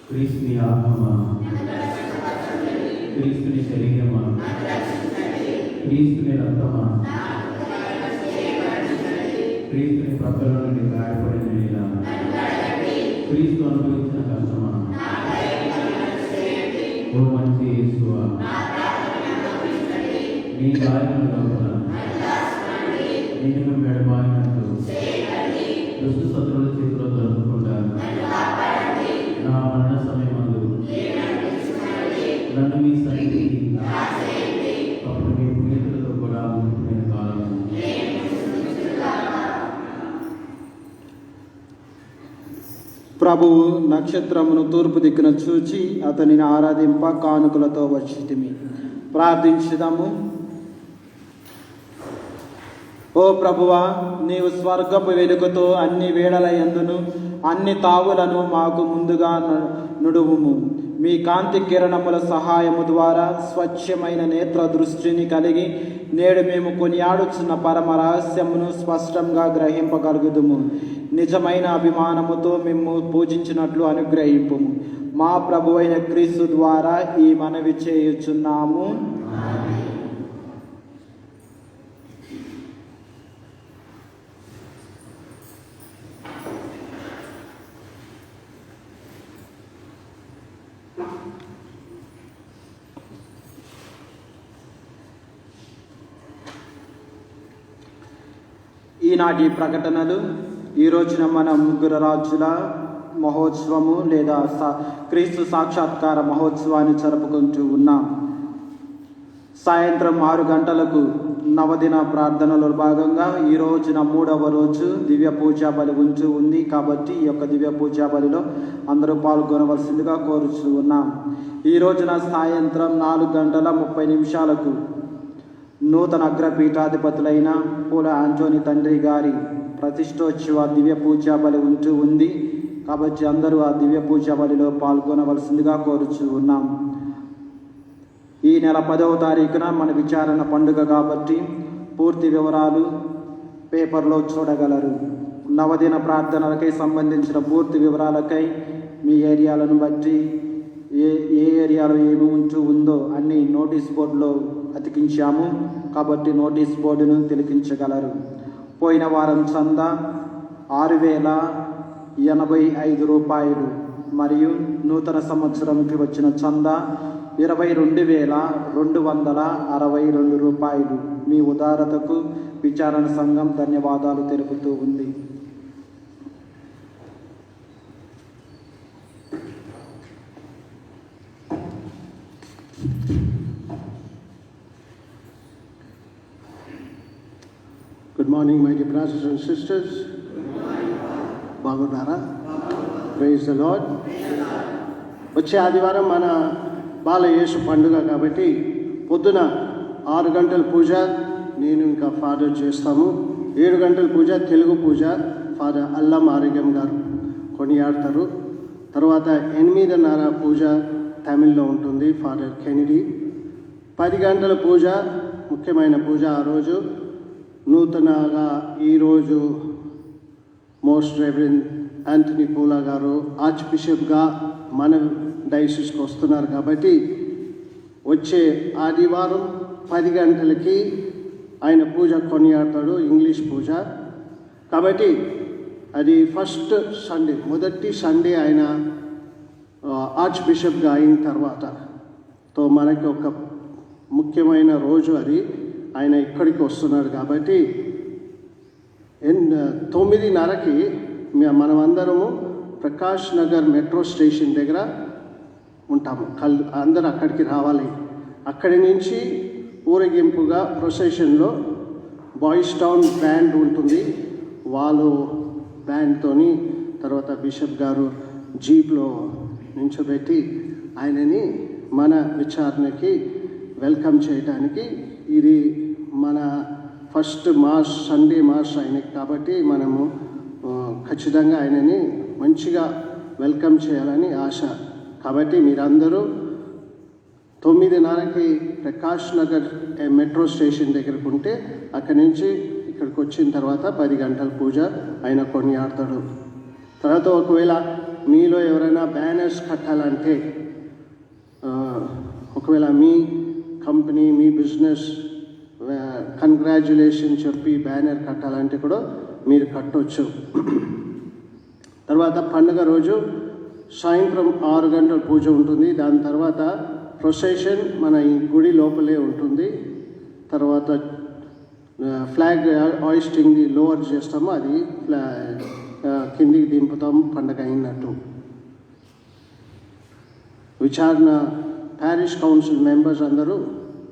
క్రీస్తుని ఆత్మమా, క్రీస్తుని శరీరమా, క్రీస్తుని రక్తమా, క్రీస్తుని ప్రక్కల నుండి గాయపడిన నేల, క్రీస్తు అనుభవించిన కష్టమా, ఓ మంచి యేసువా, నీ గాయముల లోపల నేను మెడబారినట్టు దుష్ట శత్రువుల చేతిలో దొరకకుండా నా మరణ సమయమందు నన్ను మీ సన్నిధికి అప్పుడు మీ పునీతులతో కూడా ముఖ్యమైన కాలం. ప్రభువు నక్షత్రమును తూర్పు దిక్కున చూచి అతనిని ఆరాధింప కానుకలతో వచ్చితిమి. ప్రార్థించుదాము. ఓ ప్రభువా, నీవు స్వర్గపు వెలుగుతో అన్ని వేళల యందును అన్ని తావులను మాకు ముందుగా నుడువుము. మీ కాంతి కిరణముల సహాయము ద్వారా స్వచ్ఛమైన నేత్ర దృష్టిని కలిగి నేడు మేము కొనియాడుచున్న పరమ రహస్యమును స్పష్టంగా గ్రహింపగలుగుదుము. నిజమైన అభిమానముతో మేము పూజించినట్లు అనుగ్రహింపుము. మా ప్రభువైన క్రీస్తు ద్వారా ఈ మనవి చేయుచున్నాము. ఈనాటి ప్రకటనలు. ఈ రోజున మనం ముగ్గురు రాజుల మహోత్సవము లేదా క్రీస్తు సాక్షాత్కార మహోత్సవాన్ని జరుపుకుంటూ ఉన్నాం. సాయంత్రం 6 గంటలకు నవదిన ప్రార్థనలో భాగంగా ఈ రోజున 3వ రోజు దివ్య పూజా బలి ఉంటూ ఉంది. కాబట్టి ఈ యొక్క దివ్య పూజా బలిలో అందరూ పాల్గొనవలసిందిగా కోరుచూ ఉన్నాం. ఈ రోజున సాయంత్రం 4:30 నూతన అగ్రపీఠాధిపతులైన పూల ఆంటోనీ తండ్రి గారి ప్రతిష్టోత్సవ దివ్య పూజా బలి ఉంటూ ఉంది. కాబట్టి అందరూ ఆ దివ్య పూజా బలిలో పాల్గొనవలసిందిగా కోరుచూ ఉన్నాం. ఈ నెల 10వ తారీఖున మన విచారణ పండుగ కాబట్టి పూర్తి వివరాలు పేపర్లో చూడగలరు. నవదిన ప్రార్థనలకై సంబంధించిన పూర్తి వివరాలకై మీ ఏరియాలను బట్టి ఏ ఏరియాలో ఏమి ఉంటూ ఉందో అన్ని నోటీస్ బోర్డులో అతికించాము. కాబట్టి నోటీస్ బోర్డును తిలకించగలరు. పోయిన వారం చందా 6,085 రూపాయలు మరియు నూతన సంవత్సరంకి వచ్చిన చందా 22,262 రూపాయలు. మీ ఉదారతకు విచారణ సంఘం ధన్యవాదాలు తెలుపుతూ ఉంది. Good morning, my dear brothers and sisters. బాగున్నారా? Praise the Lord. వచ్చే ఆదివారం మన బాలయేసు పండుగ కాబట్టి పొద్దున 6 గంటల పూజ నేను ఇంకా ఫాదర్ చేస్తాము. 7 గంటల పూజ తెలుగు పూజ ఫాదర్ అల్లం ఆరోగ్యం గారు కొనియాడతారు. తర్వాత 8:30 పూజ తమిళ్లో ఉంటుంది ఫాదర్ కెనడీ. 10 గంటల పూజ ముఖ్యమైన పూజ. ఆ రోజు నూతనగా ఈరోజు మోస్ట్ రెవరెండ్ యాంథనీ పూలా గారు ఆర్చ్ బిషప్గా మన డైసిస్కి వస్తున్నారు. కాబట్టి వచ్చే ఆదివారం 10 గంటలకి ఆయన పూజ కొనియాడతాడు, ఇంగ్లీష్ పూజ. కాబట్టి అది ఫస్ట్ సండే, మొదటి సండే ఆయన ఆర్చ్ బిషప్గా అయిన తర్వాత మనకి ఒక ముఖ్యమైన రోజు అది. ఆయన ఇక్కడికి వస్తున్నాడు కాబట్టి 9:30కి మనమందరము ప్రకాష్ నగర్ మెట్రో స్టేషన్ దగ్గర ఉంటాము. అందరూ అక్కడికి రావాలి. అక్కడి నుంచి ఊరేగింపుగా ప్రొసెషన్లో బాయ్స్ టౌన్ బ్యాండ్ ఉంటుంది. వాళ్ళు బ్యాండ్తోని తర్వాత బిషప్ గారు జీప్లో నించోబెట్టి ఆయనని మన విచారణకి వెల్కమ్ చేయడానికి, ఇది మన ఫస్ట్ మాస్ సండే మాస్ ఆయనకి కాబట్టి మనము ఖచ్చితంగా ఆయనని మంచిగా వెల్కమ్ చేయాలని ఆశ. కాబట్టి మీరందరూ 9:30కి ప్రకాష్ నగర్ మెట్రో స్టేషన్ దగ్గరకు ఉంటే అక్కడి నుంచి ఇక్కడికి వచ్చిన తర్వాత 10 గంటల పూజ ఆయన కొనియాడతాడు. తర్వాత ఒకవేళ మీలో ఎవరైనా బ్యానర్స్ కట్టాలంటే, ఒకవేళ మీ కంపెనీ మీ బిజినెస్ కంగ్రాచ్యులేషన్ చెప్పి బ్యానర్ కట్టాలంటే కూడా మీరు కట్టవచ్చు. తర్వాత పండుగ రోజు సాయంత్రం 6 గంటల పూజ ఉంటుంది. దాని తర్వాత ప్రొసెషన్ మన ఈ గుడి లోపలే ఉంటుంది. తర్వాత ఫ్లాగ్ హాయిస్టింగ్ లోవర్ చేస్తాము, అది కిందికి దింపుతాము, పండుగ అయినట్టు. విచారణ ప్యారిష్ కౌన్సిల్ మెంబర్స్ అందరూ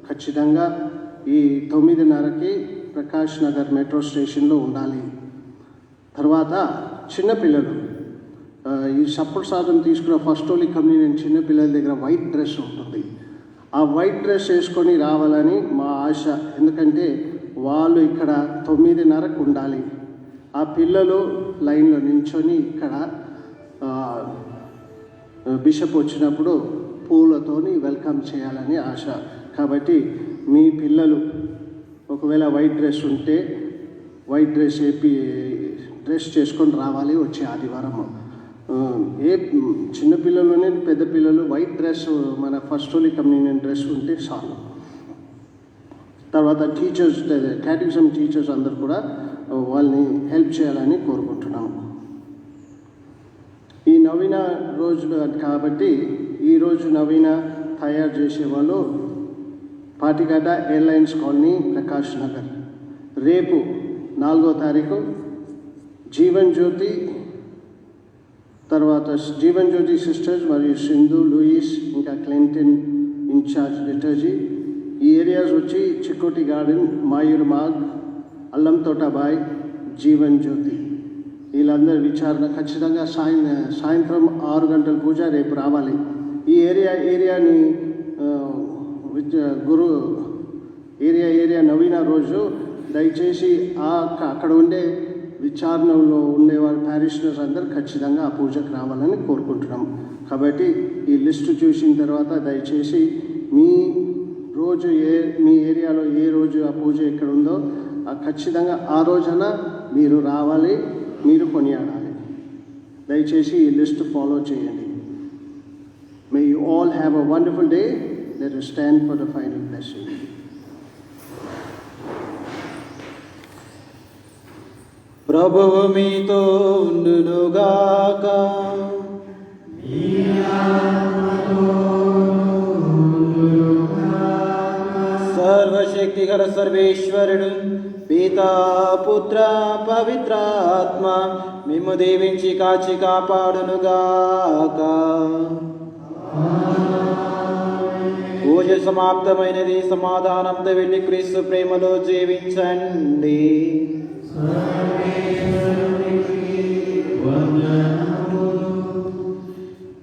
ఖచ్చితంగా ఈ 9:30కి ప్రకాష్ నగర్ మెట్రో స్టేషన్లో ఉండాలి. తర్వాత చిన్నపిల్లలు ఈ సప్పుడు సాధన తీసుకున్న ఫస్ట్ హోలీ కమ్యూనియన్ చిన్నపిల్లల దగ్గర వైట్ డ్రెస్ ఉంటుంది. ఆ వైట్ డ్రెస్ వేసుకొని రావాలని మా ఆశ. ఎందుకంటే వాళ్ళు ఇక్కడ 9:30కు ఉండాలి. ఆ పిల్లలు లైన్లో నించొని ఇక్కడ బిషప్ వచ్చినప్పుడు పూలతోని వెల్కమ్ చేయాలని ఆశ. కాబట్టి మీ పిల్లలు ఒకవేళ వైట్ డ్రెస్ ఉంటే వైట్ డ్రెస్ డ్రెస్ చేసుకొని రావాలి వచ్చే ఆదివారం. ఏ చిన్నపిల్లలునే పెద్ద పిల్లలు వైట్ డ్రెస్ మన ఫస్ట్ హోలీ కమ్యూనియన్ డ్రెస్ ఉంటే చాలు. తర్వాత టీచర్స్, క్యాటిజం టీచర్స్ అందరు కూడా వాళ్ళని హెల్ప్ చేయాలని కోరుకుంటున్నాము. ఈ నవీన రోజులు కాబట్టి ఈరోజు నవీన తయారు చేసేవాళ్ళు పాటిగడ్డ ఎయిర్లైన్స్ కాలనీ ప్రకాష్ నగర్. రేపు 4వ తారీఖు జీవన్ జ్యోతి, తర్వాత జీవన్ జ్యోతి సిస్టర్స్ మరియు సింధు, లూయిస్, ఇంకా క్లింటన్ ఇన్ఛార్జ్ లిటర్జీ. ఈ ఏరియాస్ వచ్చి చిక్కోటి గార్డెన్, మాయూర్ మాగ్, అల్లం తోటబాయ్, జీవన్ జ్యోతి. వీళ్ళందరూ విచారణ ఖచ్చితంగా సాయంత్రం 6 గంటల పూజ రేపు రావాలి. ఈ ఏరియాని ఏరియా నవీన రోజు దయచేసి అక్కడ ఉండే విచారణలో ఉండేవారు ప్యారిషనర్స్ అందరూ ఖచ్చితంగా ఆ పూజకు రావాలని కోరుకుంటున్నాం. కాబట్టి ఈ లిస్టు చూసిన తర్వాత దయచేసి మీ రోజు మీ ఏరియాలో ఏ రోజు ఆ పూజ ఎక్కడ ఉందో ఖచ్చితంగా ఆ రోజున మీరు రావాలి, మీరు కొనియాడాలి. దయచేసి ఈ లిస్ట్ ఫాలో చేయండి. May you all have a wonderful day. Let us stand for the final blessing. ప్రభువు మీతో ఉండునుగాక. సర్వశక్తిగల సర్వేశ్వరుడు పితా, పుత్ర, పవిత్ర ఆత్మ మిమ్ము దీవించి కాచి కాపాడునుగాక. పూజ సమాప్తమైనది. సమాధానంతో వెళ్ళి క్రీస్తు ప్రేమలో జీవించండి.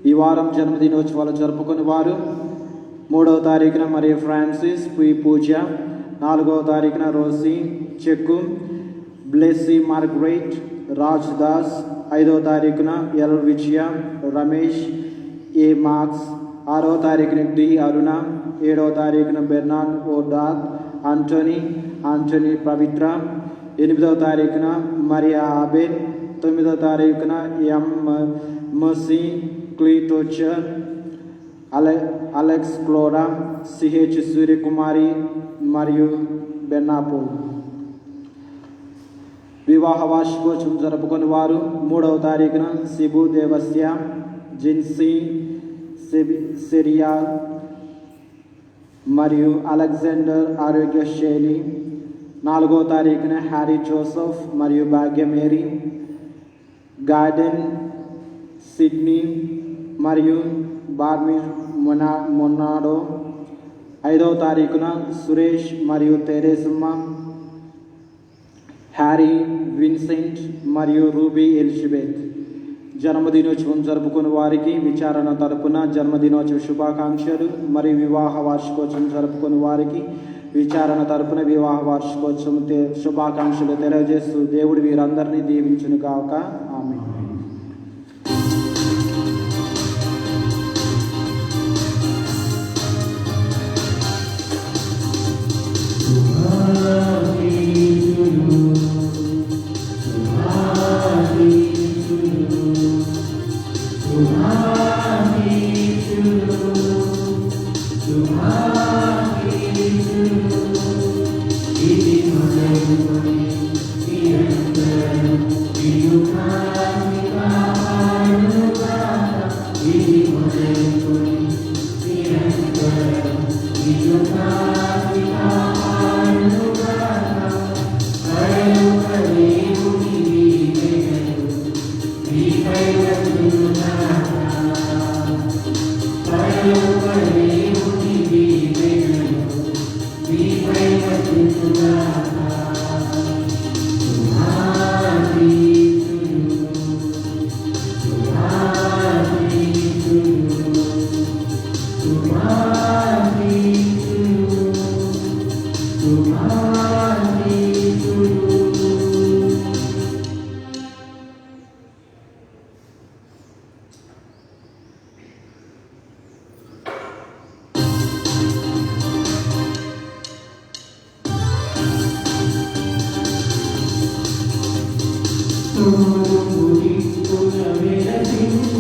ఈ వారం జన్మదినోత్సవాలు జరుపుకుని వారు 3వ తారీఖున మరియా ఫ్రాన్సిస్ పి పూజ, 4వ తారీఖున రోసి చెక్కు, బ్లెస్సీ మార్గరెట్, రాజ్ దాస్, 5వ తారీఖున ఎల్ విజయ, రమేష్ ఏ మార్క్స్, 6వ తారీఖున డి అరుణ, 7వ తారీఖున బెర్నార్డ్ ఓ డాగ్, ఆంటోనీ పవిత్ర, 8వ తారీఖున మరియా ఆబెల్, 9వ తారీఖున ఎం మర్సీ క్లీటోచర్, అలెక్స్ క్లోరా, సిహెచ్ సూర్యకుమారి మరియు బెన్నాపో. వివాహ వార్షికోత్సవం జరుపుకుని వారు 3వ తారీఖున శిబు దేవస్య, జిన్సీ సిరియా మరియు అలెగ్జాండర్ ఆరోగ్య శైలి, 4వ తారీఖున హ్యారీ జోసెఫ్ మరియు భాగ్యమేరీ, గార్డెన్ సిడ్నీ మరియు బార్మిర్ మొన్నాడో, 5వ తారీఖున సురేష్ మరియు తెరేసమ్మ, హ్యారీ విన్సెంట్ మరియు రూబీ ఎలిజబెత్. జన్మదినోత్సవం జరుపుకుని వారికి విచారణ తరపున జన్మదినోత్సవ శుభాకాంక్షలు మరియు వివాహ వార్షికోత్సవం జరుపుకుని వారికి విచారణ తరపున వివాహ వార్షికోత్సవం శుభాకాంక్షలు తెలియజేస్తూ దేవుడు వీరందరినీ దీవించును గాక. ఆమేన్. Amen. తోడు పురిస్తున్న వెరసించు